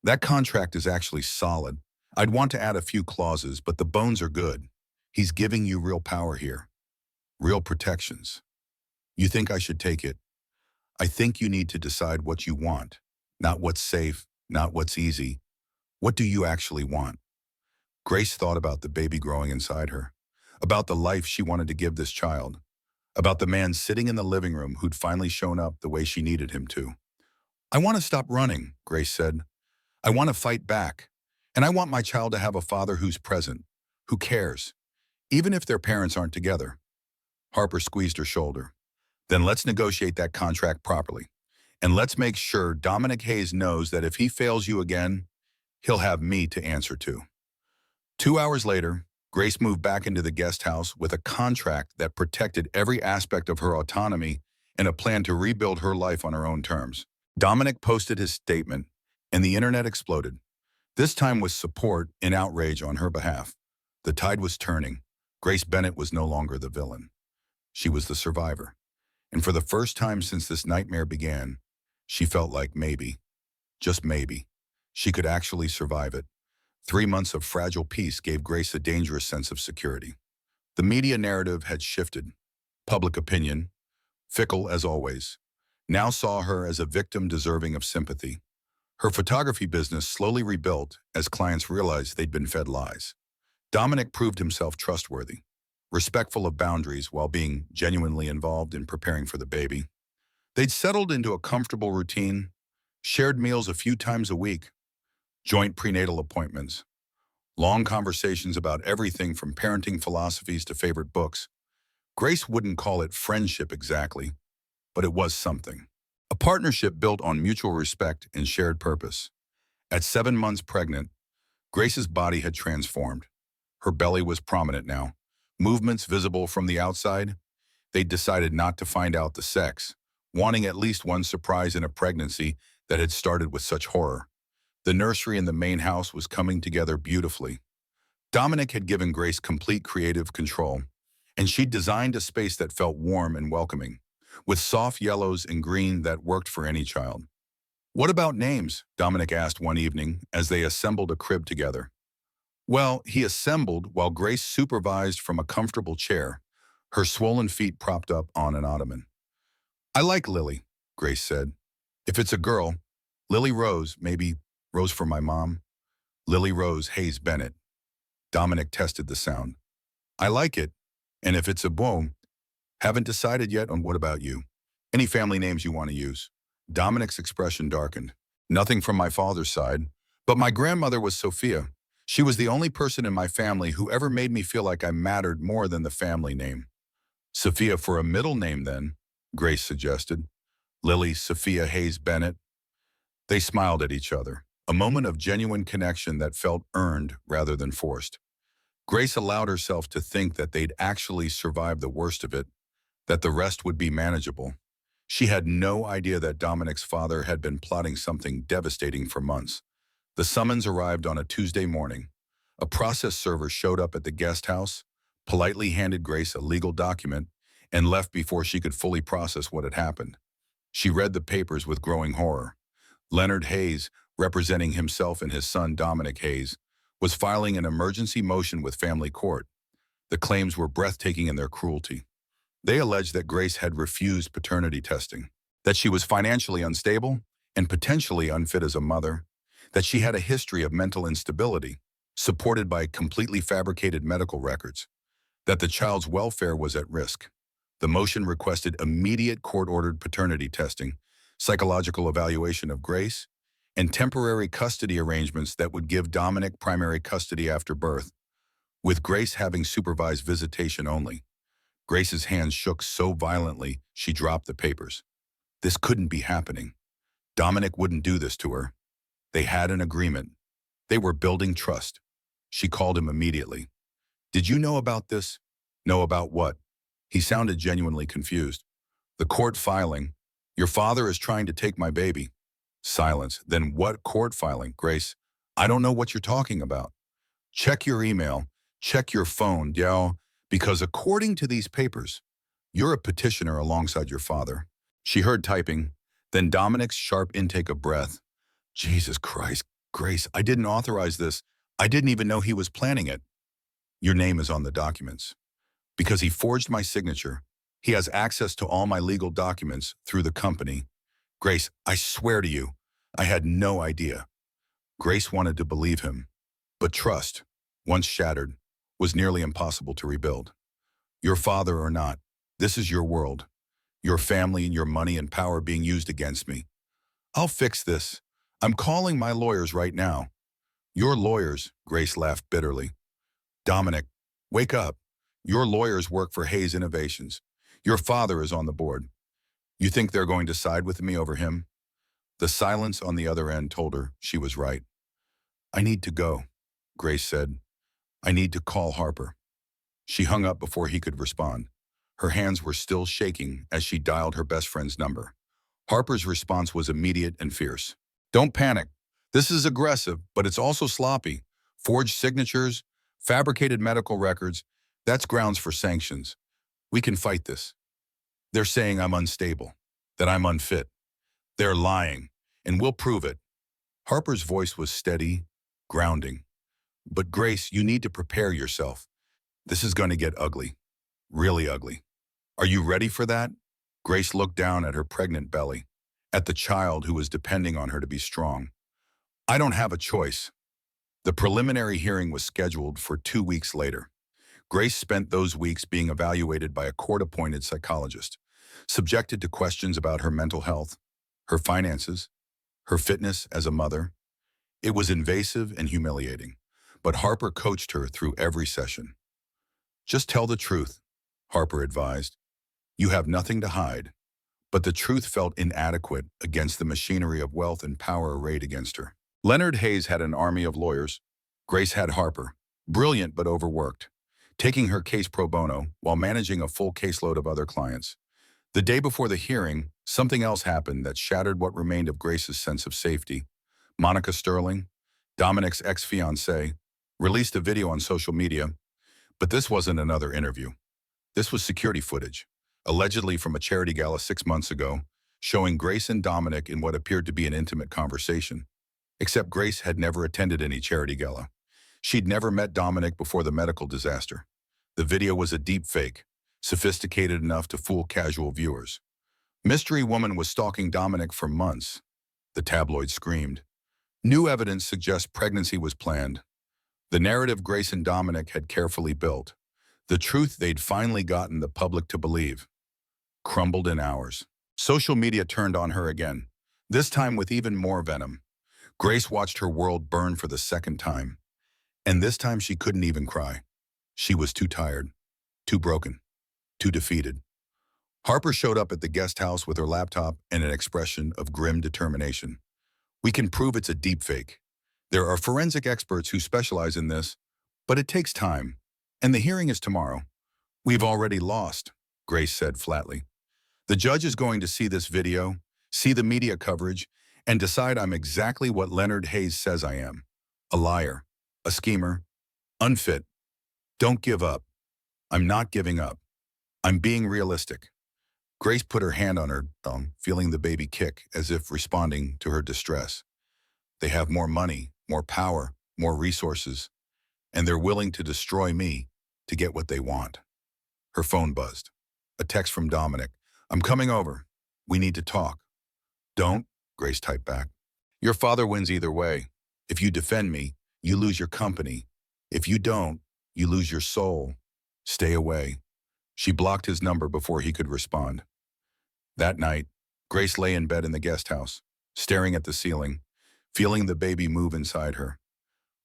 Speaker 1: That contract is actually solid. I'd want to add a few clauses, but the bones are good. He's giving you real power here. Real protections. You think I should take it? I think you need to decide what you want. Not what's safe, not what's easy. What do you actually want? Grace thought about the baby growing inside her, about the life she wanted to give this child, about the man sitting in the living room who'd finally shown up the way she needed him to. I want to stop running, Grace said. I want to fight back. And I want my child to have a father who's present, who cares, even if their parents aren't together. Harper squeezed her shoulder. Then let's negotiate that contract properly. And let's make sure Dominic Hayes knows that if he fails you again, he'll have me to answer to. 2 hours later, Grace moved back into the guest house with a contract that protected every aspect of her autonomy and a plan to rebuild her life on her own terms. Dominic posted his statement, and the internet exploded. This time with support and outrage on her behalf. The tide was turning. Grace Bennett was no longer the villain. She was the survivor. And for the first time since this nightmare began, she felt like maybe, just maybe, She could actually survive it. 3 months of fragile peace gave Grace a dangerous sense of security. The media narrative had shifted. Public opinion, fickle as always, now saw her as a victim deserving of sympathy. Her photography business slowly rebuilt as clients realized they'd been fed lies. Dominic proved himself trustworthy, respectful of boundaries while being genuinely involved in preparing for the baby. They'd settled into a comfortable routine, shared meals a few times a week, joint prenatal appointments, long conversations about everything from parenting philosophies to favorite books. Grace wouldn't call it friendship exactly, but it was something. A partnership built on mutual respect and shared purpose. At 7 months pregnant, Grace's body had transformed. Her belly was prominent now, movements visible from the outside. They'd decided not to find out the sex, wanting at least one surprise in a pregnancy that had started with such horror. The nursery and the main house was coming together beautifully. Dominic had given Grace complete creative control, and she'd designed a space that felt warm and welcoming, with soft yellows and green that worked for any child. "What about names?" Dominic asked one evening as they assembled a crib together. Well, he assembled while Grace supervised from a comfortable chair, her swollen feet propped up on an ottoman. "I like Lily," Grace said. "If it's a girl, Lily Rose, maybe Rose for my mom. Lily Rose Hayes Bennett." Dominic tested the sound. "I like it. And if it's a boy, haven't decided yet on what about you. Any family names you want to use?" Dominic's expression darkened. "Nothing from my father's side, but my grandmother was Sophia. She was the only person in my family who ever made me feel like I mattered more than the family name." "Sophia for a middle name then," Grace suggested. "Lily Sophia Hayes Bennett." They smiled at each other, a moment of genuine connection that felt earned rather than forced. Grace allowed herself to think that they'd actually survive the worst of it, that the rest would be manageable. She had no idea that Dominic's father had been plotting something devastating for months. The summons arrived on a Tuesday morning. A process server showed up at the guest house, politely handed Grace a legal document, and left before she could fully process what had happened. She read the papers with growing horror. Leonard Hayes, representing himself and his son Dominic Hayes, was filing an emergency motion with family court. The claims were breathtaking in their cruelty. They alleged that Grace had refused paternity testing, that she was financially unstable and potentially unfit as a mother, that she had a history of mental instability, supported by completely fabricated medical records, that the child's welfare was at risk. The motion requested immediate court-ordered paternity testing, psychological evaluation of Grace, and temporary custody arrangements that would give Dominic primary custody after birth, with Grace having supervised visitation only. Grace's hands shook so violently she dropped the papers. This couldn't be happening. Dominic wouldn't do this to her. They had an agreement. They were building trust. She called him immediately. "Did you know about this?" "Know about what?" He sounded genuinely confused. "The court filing. Your father is trying to take my baby." Silence. "Then what court filing, Grace? I don't know what you're talking about." "Check your email. Check your phone, Diao, because according to these papers, you're a petitioner alongside your father." She heard typing, then Dominic's sharp intake of breath. "Jesus Christ, Grace, I didn't authorize this. I didn't even know he was planning it." "Your name is on the documents. Because he forged my signature. He has access to all my legal documents through the company." "Grace, I swear to you, I had no idea." Grace wanted to believe him, but trust, once shattered, was nearly impossible to rebuild. "Your father or not, this is your world. Your family and your money and power being used against me. I'll fix this. I'm calling my lawyers right now." "Your lawyers?" Grace laughed bitterly. "Dominic, wake up. Your lawyers work for Hayes Innovations. Your father is on the board. You think they're going to side with me over him?" The silence on the other end told her she was right. "I need to go," Grace said. "I need to call Harper." She hung up before he could respond. Her hands were still shaking as she dialed her best friend's number. Harper's response was immediate and fierce. "Don't panic. This is aggressive, but it's also sloppy. Forged signatures, fabricated medical records, that's grounds for sanctions. We can fight this. They're saying I'm unstable, that I'm unfit. They're lying, and we'll prove it." Harper's voice was steady, grounding. But Grace, you need to prepare yourself. This is going to get ugly. Really ugly. Are you ready for that? Grace looked down at her pregnant belly, at the child who was depending on her to be strong. I don't have a choice. The preliminary hearing was scheduled for 2 weeks later. Grace spent those weeks being evaluated by a court-appointed psychologist, subjected to questions about her mental health, her finances, her fitness as a mother. It was invasive and humiliating, but Harper coached her through every session. Just tell the truth, Harper advised. You have nothing to hide. But the truth felt inadequate against the machinery of wealth and power arrayed against her. Leonard Hayes had an army of lawyers. Grace had Harper, brilliant but overworked, taking her case pro bono while managing a full caseload of other clients. The day before the hearing, something else happened that shattered what remained of Grace's sense of safety. Monica Sterling, Dominic's ex-fiancée, released a video on social media, but this wasn't another interview. This was security footage, allegedly from a charity gala 6 months ago, showing Grace and Dominic in what appeared to be an intimate conversation. Except Grace had never attended any charity gala. She'd never met Dominic before the medical disaster. The video was a deep fake, sophisticated enough to fool casual viewers. Mystery woman was stalking Dominic for months. The tabloid screamed. New evidence suggests pregnancy was planned. The narrative Grace and Dominic had carefully built, the truth they'd finally gotten the public to believe, crumbled in hours. Social media turned on her again, this time with even more venom. Grace watched her world burn for the second time, and this time she couldn't even cry. She was too tired, too broken, too defeated. Harper showed up at the guest house with her laptop and an expression of grim determination. We can prove it's a deepfake. There are forensic experts who specialize in this, but it takes time, and the hearing is tomorrow. We've already lost, Grace said flatly. The judge is going to see this video, see the media coverage, and decide I'm exactly what Leonard Hayes says I am. A liar, a schemer, unfit. Don't give up. I'm not giving up. I'm being realistic. Grace put her hand on her thumb, feeling the baby kick as if responding to her distress. They have more money, more power, more resources, and they're willing to destroy me to get what they want. Her phone buzzed. A text from Dominic. I'm coming over. We need to talk. Don't, Grace typed back. Your father wins either way. If you defend me, you lose your company. If you don't, you lose your soul. Stay away. She blocked his number before he could respond. That night, Grace lay in bed in the guest house, staring at the ceiling, feeling the baby move inside her.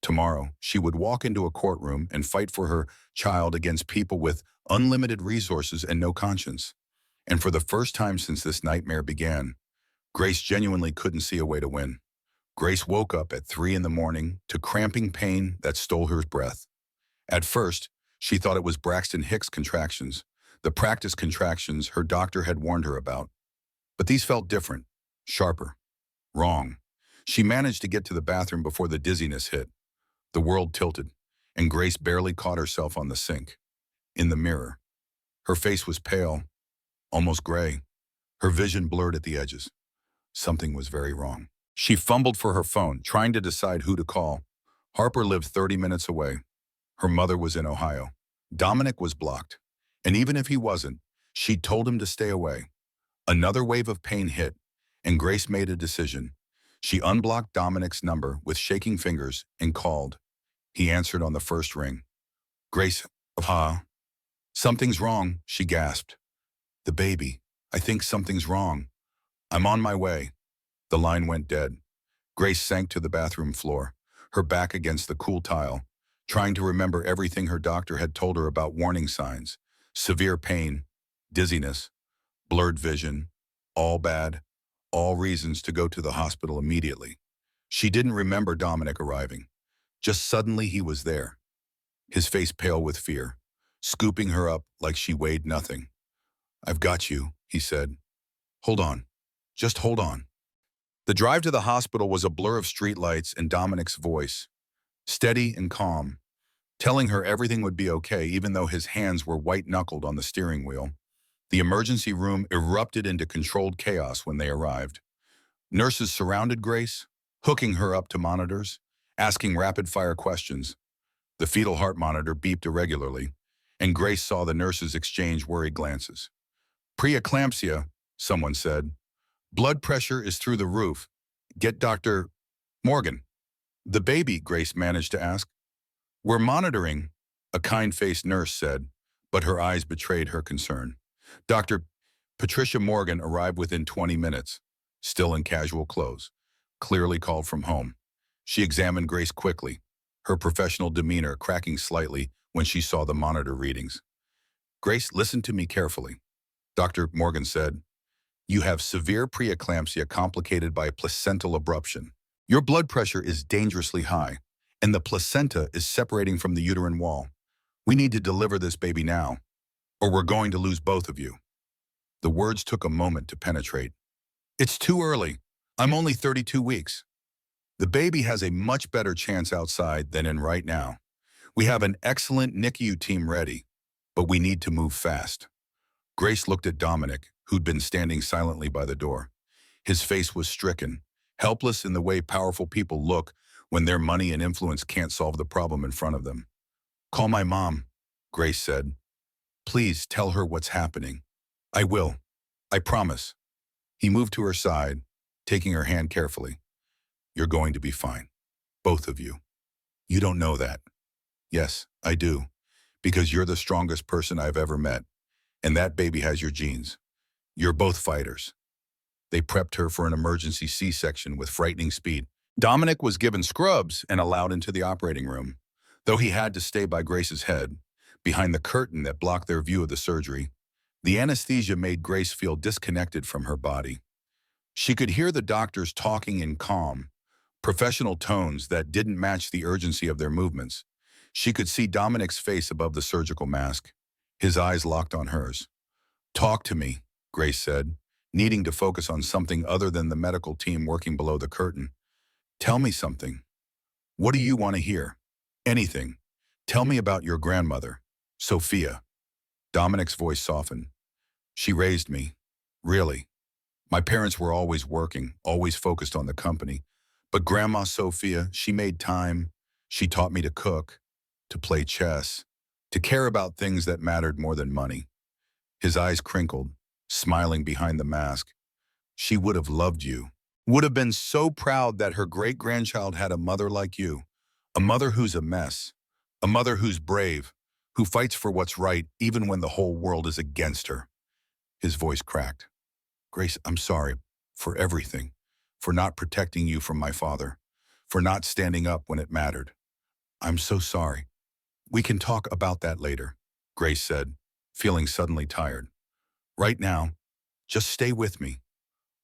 Speaker 1: Tomorrow, she would walk into a courtroom and fight for her child against people with unlimited resources and no conscience. And for the first time since this nightmare began, Grace genuinely couldn't see a way to win. Grace woke up at 3 in the morning to cramping pain that stole her breath. At first, she thought it was Braxton Hicks contractions, the practice contractions her doctor had warned her about. But these felt different, sharper, wrong. She managed to get to the bathroom before the dizziness hit. The world tilted, and Grace barely caught herself on the sink. In the mirror, her face was pale, almost gray, her vision blurred at the edges. Something was very wrong. She fumbled for her phone, trying to decide who to call. Harper lived 30 minutes away. Her mother was in Ohio. Dominic was blocked. And even if he wasn't, she'd told him to stay away. Another wave of pain hit, and Grace made a decision. She unblocked Dominic's number with shaking fingers and called. He answered on the first ring. Grace, something's wrong, she gasped. The baby. I think something's wrong. I'm on my way. The line went dead. Grace sank to the bathroom floor, her back against the cool tile, trying to remember everything her doctor had told her about warning signs, severe pain, dizziness, blurred vision, all bad, all reasons to go to the hospital immediately. She didn't remember Dominic arriving. Just suddenly he was there, his face pale with fear, scooping her up like she weighed nothing. I've got you, he said. Hold on. Just hold on. The drive to the hospital was a blur of streetlights and Dominic's voice, steady and calm, telling her everything would be okay even though his hands were white-knuckled on the steering wheel. The emergency room erupted into controlled chaos when they arrived. Nurses surrounded Grace, hooking her up to monitors, asking rapid-fire questions. The fetal heart monitor beeped irregularly, and Grace saw the nurses exchange worried glances. Preeclampsia, someone said. Blood pressure is through the roof. Get Dr. Morgan. The baby, Grace managed to ask. We're monitoring, a kind-faced nurse said, but her eyes betrayed her concern. Dr. Patricia Morgan arrived within 20 minutes, still in casual clothes, clearly called from home. She examined Grace quickly, her professional demeanor cracking slightly when she saw the monitor readings. Grace, listen to me carefully. Dr. Morgan said, you have severe preeclampsia complicated by placental abruption. Your blood pressure is dangerously high, and the placenta is separating from the uterine wall. We need to deliver this baby now, or we're going to lose both of you. The words took a moment to penetrate. It's too early. I'm only 32 weeks. The baby has a much better chance outside than in right now. We have an excellent NICU team ready, but we need to move fast. Grace looked at Dominic, who'd been standing silently by the door. His face was stricken, helpless in the way powerful people look when their money and influence can't solve the problem in front of them. Call my mom, Grace said. Please tell her what's happening. I will. I promise. He moved to her side, taking her hand carefully. You're going to be fine. Both of you. You don't know that. Yes, I do. Because you're the strongest person I've ever met. And that baby has your genes. You're both fighters. They prepped her for an emergency C-section with frightening speed. Dominic was given scrubs and allowed into the operating room, though he had to stay by Grace's head, behind the curtain that blocked their view of the surgery. The anesthesia made Grace feel disconnected from her body. She could hear the doctors talking in calm, professional tones that didn't match the urgency of their movements. She could see Dominic's face above the surgical mask, his eyes locked on hers. Talk to me, Grace said, needing to focus on something other than the medical team working below the curtain. Tell me something. What do you want to hear? Anything. Tell me about your grandmother, Sophia. Dominic's voice softened. She raised me. Really. My parents were always working, always focused on the company. But Grandma Sophia, she made time. She taught me to cook, to play chess, to care about things that mattered more than money. His eyes crinkled, smiling behind the mask. She would have loved you. Would have been so proud that her great-grandchild had a mother like you. A mother who's a mess. A mother who's brave, who fights for what's right even when the whole world is against her. His voice cracked. Grace, I'm sorry for everything, for not protecting you from my father, for not standing up when it mattered. I'm so sorry. We can talk about that later, Grace said, feeling suddenly tired. Right now, just stay with me.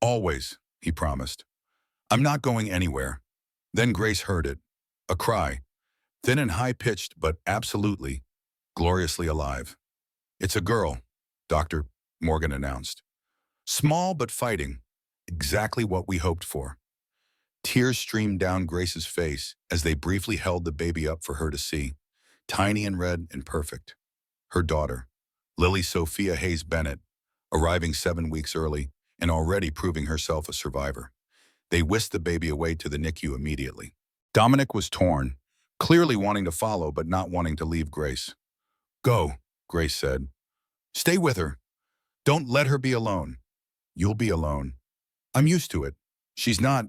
Speaker 1: Always, he promised. I'm not going anywhere. Then Grace heard it, a cry, thin and high-pitched but absolutely, gloriously alive. It's a girl, Dr. Morgan announced. Small but fighting, exactly what we hoped for. Tears streamed down Grace's face as they briefly held the baby up for her to see, tiny and red and perfect. Her daughter, Lily Sophia Hayes Bennett, arriving 7 weeks early and already proving herself a survivor. They whisked the baby away to the NICU immediately. Dominic was torn, clearly wanting to follow but not wanting to leave Grace. Go, Grace said. Stay with her. Don't let her be alone. You'll be alone. I'm used to it. She's not.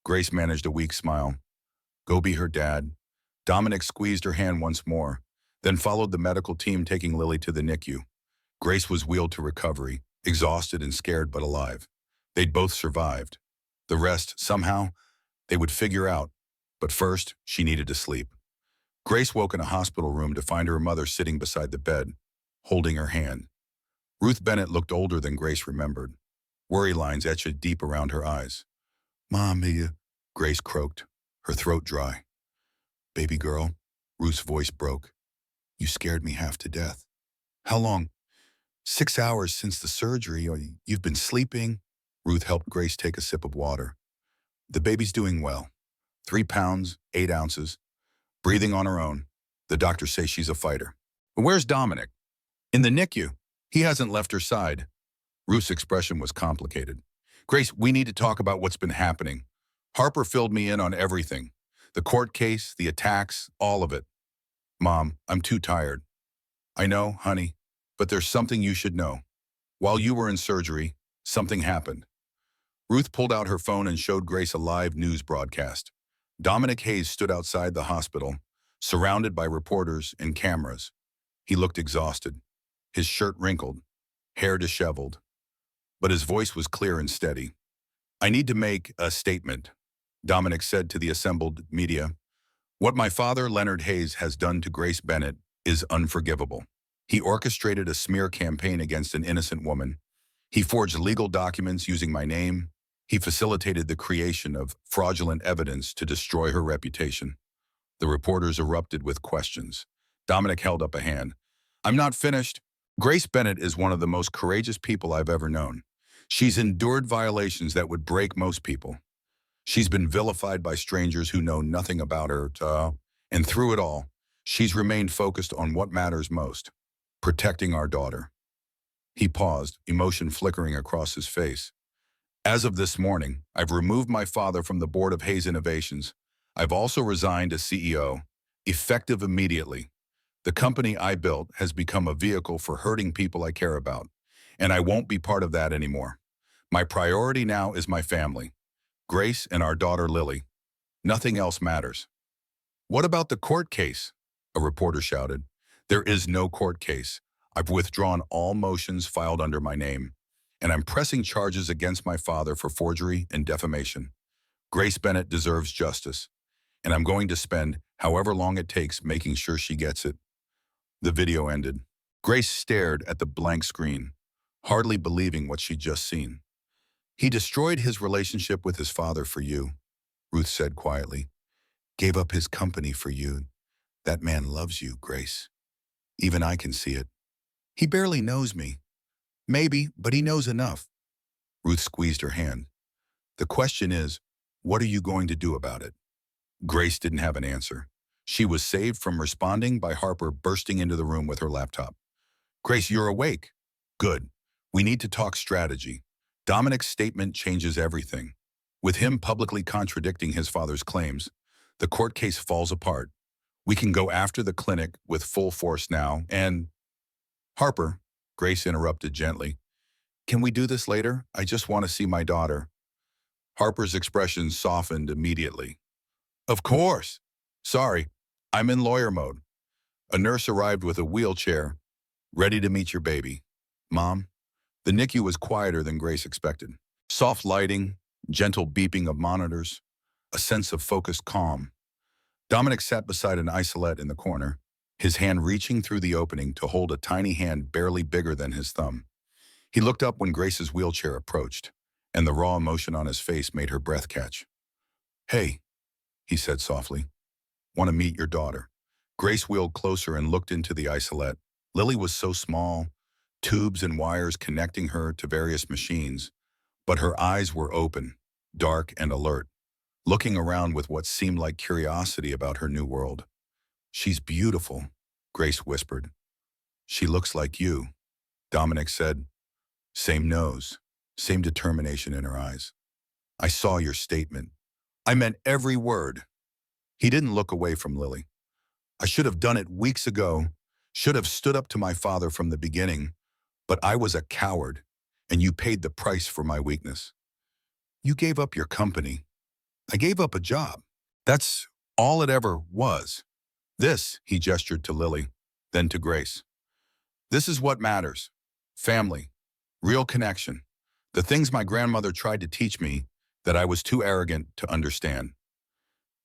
Speaker 1: Grace managed a weak smile. Go be her dad. Dominic squeezed her hand once more, then followed the medical team taking Lily to the NICU. Grace was wheeled to recovery, exhausted and scared but alive. They'd both survived. The rest, somehow, they would figure out. But first, she needed to sleep. Grace woke in a hospital room to find her mother sitting beside the bed, holding her hand. Ruth Bennett looked older than Grace remembered. Worry lines etched deep around her eyes. Mommy, Grace croaked, her throat dry. Baby girl, Ruth's voice broke. You scared me half to death. How long? 6 hours since the surgery. You've been sleeping? Ruth helped Grace take a sip of water. The baby's doing well. 3 pounds, 8 ounces. Breathing on her own. The doctors say she's a fighter. But where's Dominic? In the NICU. He hasn't left her side. Ruth's expression was complicated. Grace, we need to talk about what's been happening. Harper filled me in on everything. The court case, the attacks, all of it. Mom, I'm too tired. I know, honey, but there's something you should know. While you were in surgery, something happened. Ruth pulled out her phone and showed Grace a live news broadcast. Dominic Hayes stood outside the hospital, surrounded by reporters and cameras. He looked exhausted, his shirt wrinkled, hair disheveled, but his voice was clear and steady. I need to make a statement, Dominic said to the assembled media. What my father, Leonard Hayes, has done to Grace Bennett is unforgivable. He orchestrated a smear campaign against an innocent woman. He forged legal documents using my name. He facilitated the creation of fraudulent evidence to destroy her reputation. The reporters erupted with questions. Dominic held up a hand. I'm not finished. Grace Bennett is one of the most courageous people I've ever known. She's endured violations that would break most people. She's been vilified by strangers who know nothing about her, and through it all, she's remained focused on what matters most, protecting our daughter. He paused, emotion flickering across his face. As of this morning, I've removed my father from the board of Hayes Innovations. I've also resigned as CEO, effective immediately. The company I built has become a vehicle for hurting people I care about, and I won't be part of that anymore. My priority now is my family, Grace and our daughter Lily. Nothing else matters. What about the court case? A reporter shouted. There is no court case. I've withdrawn all motions filed under my name, and I'm pressing charges against my father for forgery and defamation. Grace Bennett deserves justice, and I'm going to spend however long it takes making sure she gets it. The video ended. Grace stared at the blank screen, hardly believing what she'd just seen. He destroyed his relationship with his father for you, Ruth said quietly. Gave up his company for you. That man loves you, Grace. Even I can see it. He barely knows me. Maybe, but he knows enough. Ruth squeezed her hand. The question is, what are you going to do about it? Grace didn't have an answer. She was saved from responding by Harper bursting into the room with her laptop. Grace, you're awake. Good. We need to talk strategy. Dominic's statement changes everything. With him publicly contradicting his father's claims, the court case falls apart. We can go after the clinic with full force now and… Harper, Grace interrupted gently. Can we do this later? I just want to see my daughter. Harper's expression softened immediately. Of course. Sorry, I'm in lawyer mode. A nurse arrived with a wheelchair, ready to meet your baby. Mom? The NICU was quieter than Grace expected. Soft lighting, gentle beeping of monitors, a sense of focused calm. Dominic sat beside an isolette in the corner, his hand reaching through the opening to hold a tiny hand barely bigger than his thumb. He looked up when Grace's wheelchair approached, and the raw emotion on his face made her breath catch. Hey, he said softly. Want to meet your daughter. Grace wheeled closer and looked into the isolette. Lily was so small, tubes and wires connecting her to various machines, but her eyes were open, dark and alert, looking around with what seemed like curiosity about her new world. She's beautiful, Grace whispered. She looks like you, Dominic said. Same nose, same determination in her eyes. I saw your statement. I meant every word. He didn't look away from Lily. I should have done it weeks ago, should have stood up to my father from the beginning, but I was a coward, and you paid the price for my weakness. You gave up your company. I gave up a job. That's all it ever was. This, he gestured to Lily, then to Grace. This is what matters. Family, real connection. The things my grandmother tried to teach me that I was too arrogant to understand.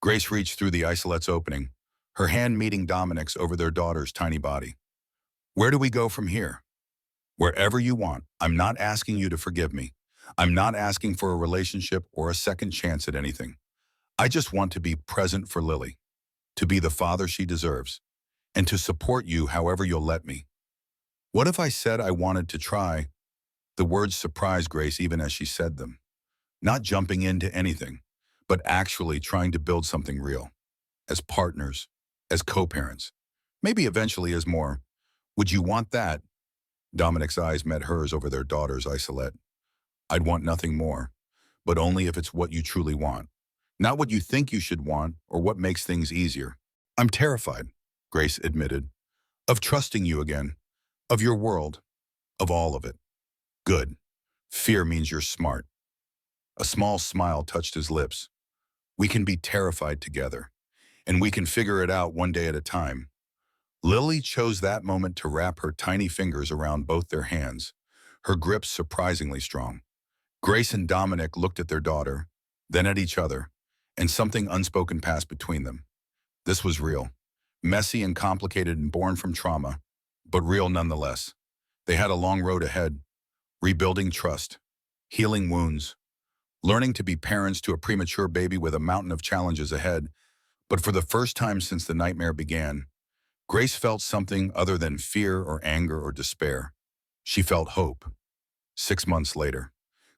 Speaker 1: Grace reached through the isolette's opening, her hand meeting Dominic's over their daughter's tiny body. Where do we go from here? Wherever you want. I'm not asking you to forgive me. I'm not asking for a relationship or a second chance at anything. I just want to be present for Lily, to be the father she deserves, and to support you however you'll let me. What if I said I wanted to try? The words surprised Grace even as she said them. Not jumping into anything, but actually trying to build something real. As partners, as co-parents, maybe eventually as more. Would you want that? Dominic's eyes met hers over their daughter's isolette. I'd want nothing more, but only if it's what you truly want. Not what you think you should want or what makes things easier. I'm terrified, Grace admitted, of trusting you again, of your world, of all of it. Good. Fear means you're smart. A small smile touched his lips. We can be terrified together, and we can figure it out one day at a time. Lily chose that moment to wrap her tiny fingers around both their hands, her grip surprisingly strong. Grace and Dominic looked at their daughter, then at each other, and something unspoken passed between them. This was real. Messy and complicated and born from trauma, but real nonetheless. They had a long road ahead, rebuilding trust, healing wounds, learning to be parents to a premature baby with a mountain of challenges ahead. But for the first time since the nightmare began, Grace felt something other than fear or anger or despair. She felt hope. 6 months later,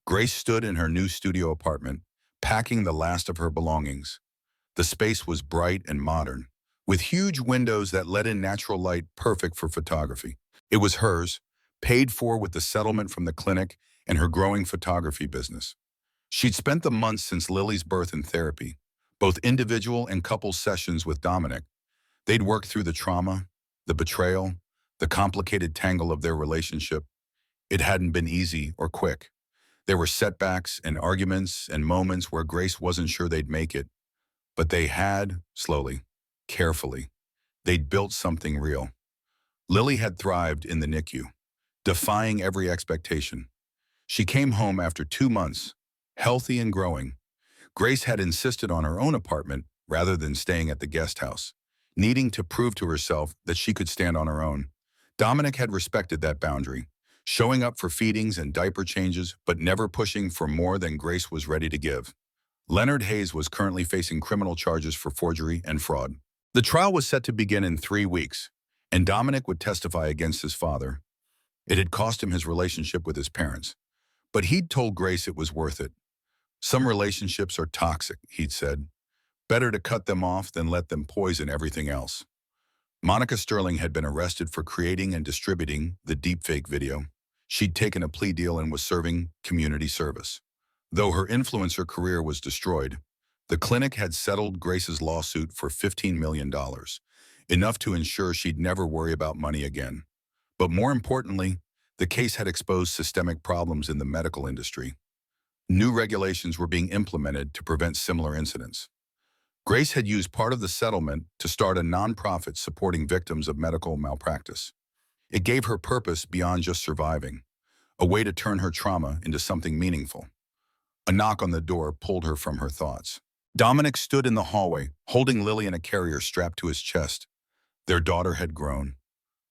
Speaker 1: Grace stood in her new studio apartment, packing the last of her belongings. The space was bright and modern, with huge windows that let in natural light perfect for photography. It was hers, paid for with the settlement from the clinic and her growing photography business. She'd spent the months since Lily's birth in therapy, both individual and couple sessions with Dominic. They'd worked through the trauma, the betrayal, the complicated tangle of their relationship. It hadn't been easy or quick. There were setbacks and arguments and moments where Grace wasn't sure they'd make it, but they had, slowly, carefully. They'd built something real. Lily had thrived in the NICU, defying every expectation. She came home after 2 months, healthy and growing. Grace had insisted on her own apartment rather than staying at the guest house, needing to prove to herself that she could stand on her own. Dominic had respected that boundary, showing up for feedings and diaper changes, but never pushing for more than Grace was ready to give. Leonard Hayes was currently facing criminal charges for forgery and fraud. The trial was set to begin in 3 weeks, and Dominic would testify against his father. It had cost him his relationship with his parents, but he'd told Grace it was worth it. Some relationships are toxic, he'd said. Better to cut them off than let them poison everything else. Monica Sterling had been arrested for creating and distributing the deepfake video. She'd taken a plea deal and was serving community service. Though her influencer career was destroyed, the clinic had settled Grace's lawsuit for $15 million, enough to ensure she'd never worry about money again. But more importantly, the case had exposed systemic problems in the medical industry. New regulations were being implemented to prevent similar incidents. Grace had used part of the settlement to start a nonprofit supporting victims of medical malpractice. It gave her purpose beyond just surviving, a way to turn her trauma into something meaningful. A knock on the door pulled her from her thoughts. Dominic stood in the hallway, holding Lily in a carrier strapped to his chest. Their daughter had grown,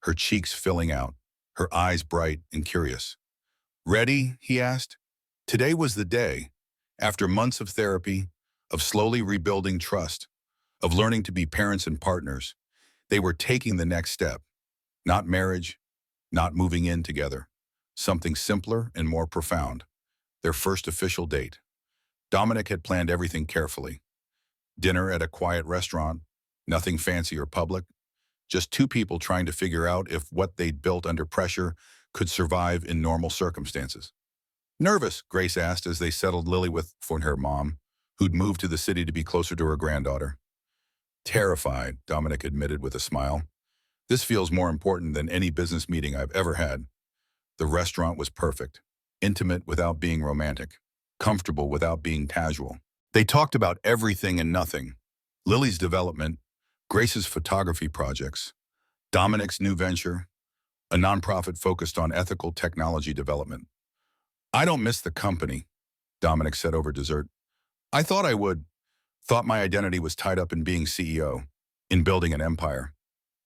Speaker 1: her cheeks filling out, her eyes bright and curious. "Ready?" he asked. Today was the day. After months of therapy, of slowly rebuilding trust, of learning to be parents and partners, they were taking the next step. Not marriage, not moving in together. Something simpler and more profound. Their first official date. Dominic had planned everything carefully. Dinner at a quiet restaurant, nothing fancy or public, just two people trying to figure out if what they'd built under pressure could survive in normal circumstances. "Nervous?" Grace asked as they settled Lily for her mom, who'd moved to the city to be closer to her granddaughter. "Terrified," Dominic admitted with a smile. "This feels more important than any business meeting I've ever had." The restaurant was perfect, intimate without being romantic, comfortable without being casual. They talked about everything and nothing. Lily's development, Grace's photography projects, Dominic's new venture, a nonprofit focused on ethical technology development. "I don't miss the company," Dominic said over dessert. "I thought I would. Thought my identity was tied up in being CEO, in building an empire.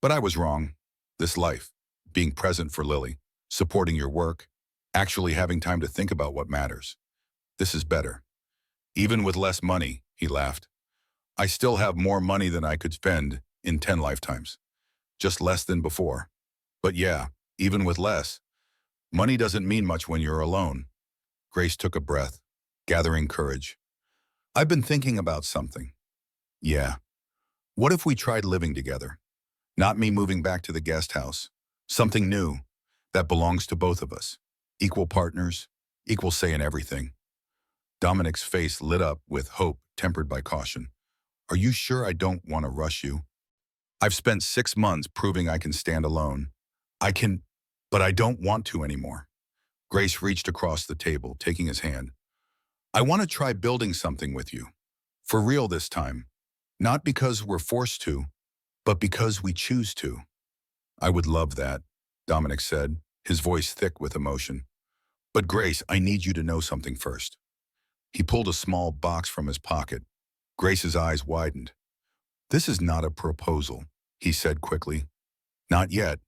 Speaker 1: But I was wrong. This life, being present for Lily, supporting your work, actually having time to think about what matters. This is better. Even with less money," he laughed. "I still have more money than I could spend in 10 lifetimes. Just less than before. But yeah, even with less, money doesn't mean much when you're alone." Grace took a breath, gathering courage. "I've been thinking about something." "Yeah. What if we tried living together? Not me moving back to the guest house. Something new that belongs to both of us. Equal partners, equal say in everything." Dominic's face lit up with hope tempered by caution. Are you sure I don't want to rush you? I've spent 6 months proving I can stand alone. I can, but I don't want to anymore. Grace reached across the table, taking his hand. I want to try building something with you. For real this time. Not because we're forced to, but because we choose to. I would love that, Dominic said, his voice thick with emotion. But Grace, I need you to know something first. He pulled a small box from his pocket. Grace's eyes widened. This is not a proposal, he said quickly. Not yet.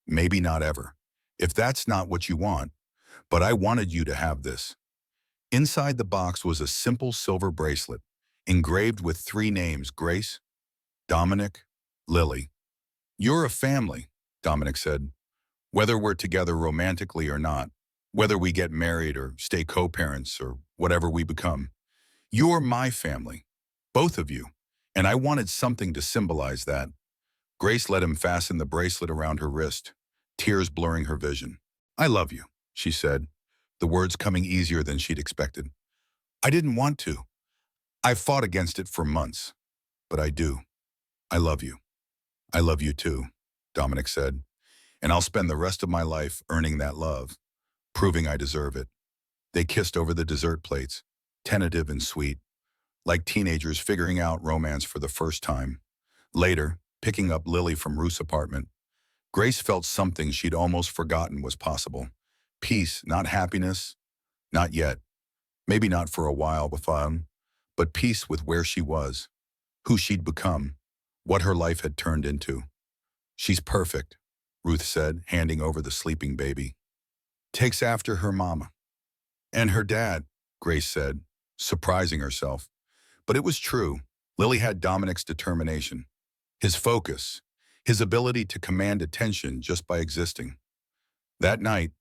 Speaker 1: Maybe not ever. If that's not what you want, but I wanted you to have this. Inside the box was a simple silver bracelet, engraved with 3 names, Grace, Dominic, Lily. You're a family, Dominic said. Whether we're together romantically or not, whether we get married or stay co-parents or whatever we become, you're my family, both of you, and I wanted something to symbolize that. Grace let him fasten the bracelet around her wrist, tears blurring her vision. I love you, she said, the words coming easier than she'd expected. I didn't want to. I fought against it for months, but I do. I love you. I love you too, Dominic said, and I'll spend the rest of my life earning that love, proving I deserve it. They kissed over the dessert plates, tentative and sweet, like teenagers figuring out romance for the first time. Later, picking up Lily from Ruth's apartment, Grace felt something she'd almost forgotten was possible. Peace, not happiness, not yet. Maybe not for a while with fun, but peace with where she was, who she'd become, what her life had turned into. She's perfect, Ruth said, handing over the sleeping baby. Takes after her mama. And her dad, Grace said, surprising herself. But it was true. Lily had Dominic's determination, his focus, his ability to command attention just by existing. That night,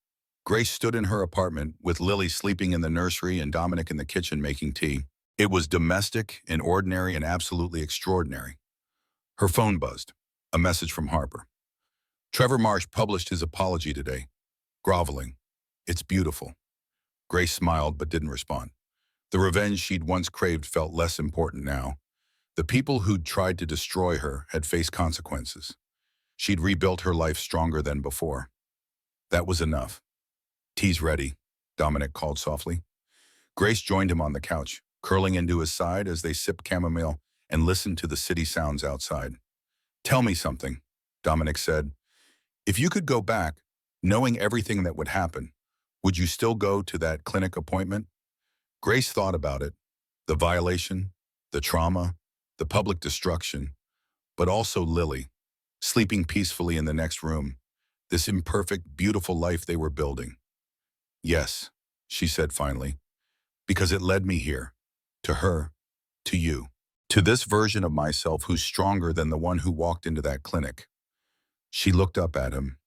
Speaker 1: Grace stood in her apartment with Lily sleeping in the nursery and Dominic in the kitchen making tea. It was domestic and ordinary and absolutely extraordinary. Her phone buzzed, a message from Harper. Trevor Marsh published his apology today, groveling. It's beautiful. Grace smiled but didn't respond. The revenge she'd once craved felt less important now. The people who'd tried to destroy her had faced consequences. She'd rebuilt her life stronger than before. That was enough. Tea's ready, Dominic called softly. Grace joined him on the couch, curling into his side as they sipped chamomile and listened to the city sounds outside. Tell me something, Dominic said. If you could go back, knowing everything that would happen, would you still go to that clinic appointment? Grace thought about it, the violation, the trauma, the public destruction, but also Lily, sleeping peacefully in the next room, this imperfect, beautiful life they were building. Yes, she said finally, because it led me here, to her, to you, to this version of myself who's stronger than the one who walked into that clinic. She looked up at him.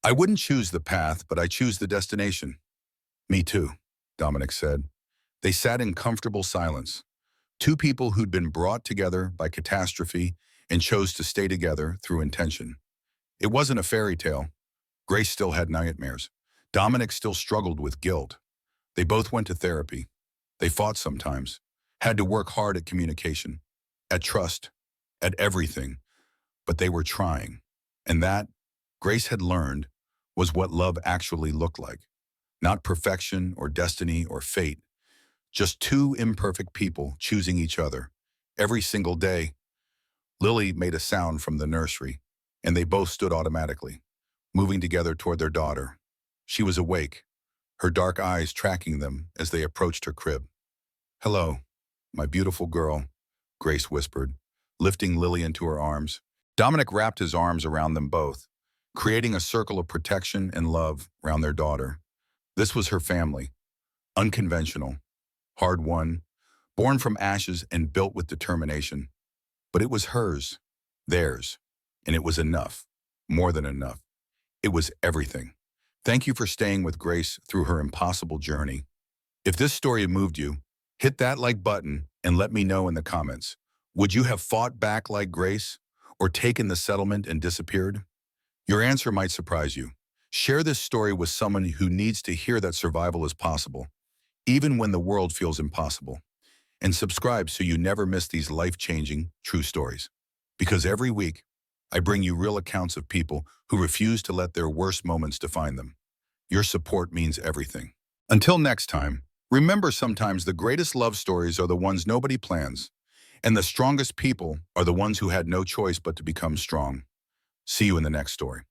Speaker 1: I wouldn't choose the path, but I choose the destination. Me too, Dominic said. They sat in comfortable silence, 2 people who'd been brought together by catastrophe and chose to stay together through intention. It wasn't a fairy tale. Grace still had nightmares. Dominic still struggled with guilt. They both went to therapy. They fought sometimes, had to work hard at communication, at trust, at everything, but they were trying. And that, Grace had learned, was what love actually looked like. Not perfection or destiny or fate, just 2 imperfect people choosing each other. Every single day, Lily made a sound from the nursery, and they both stood automatically, moving together toward their daughter. She was awake, her dark eyes tracking them as they approached her crib. Hello, my beautiful girl, Grace whispered, lifting Lily into her arms. Dominic wrapped his arms around them both, creating a circle of protection and love around their daughter. This was her family, unconventional, hard-won, born from ashes and built with determination. But it was hers, theirs, and it was enough, more than enough. It was everything. Thank you for staying with Grace through her impossible journey. If this story moved you, hit that like button and let me know in the comments. Would you have fought back like Grace or taken the settlement and disappeared? Your answer might surprise you. Share this story with someone who needs to hear that survival is possible. even when the world feels impossible. And subscribe so you never miss these life-changing, true stories. Because every week, I bring you real accounts of people who refuse to let their worst moments define them. Your support means everything. Until next time, remember sometimes the greatest love stories are the ones nobody plans, and the strongest people are the ones who had no choice but to become strong. See you in the next story.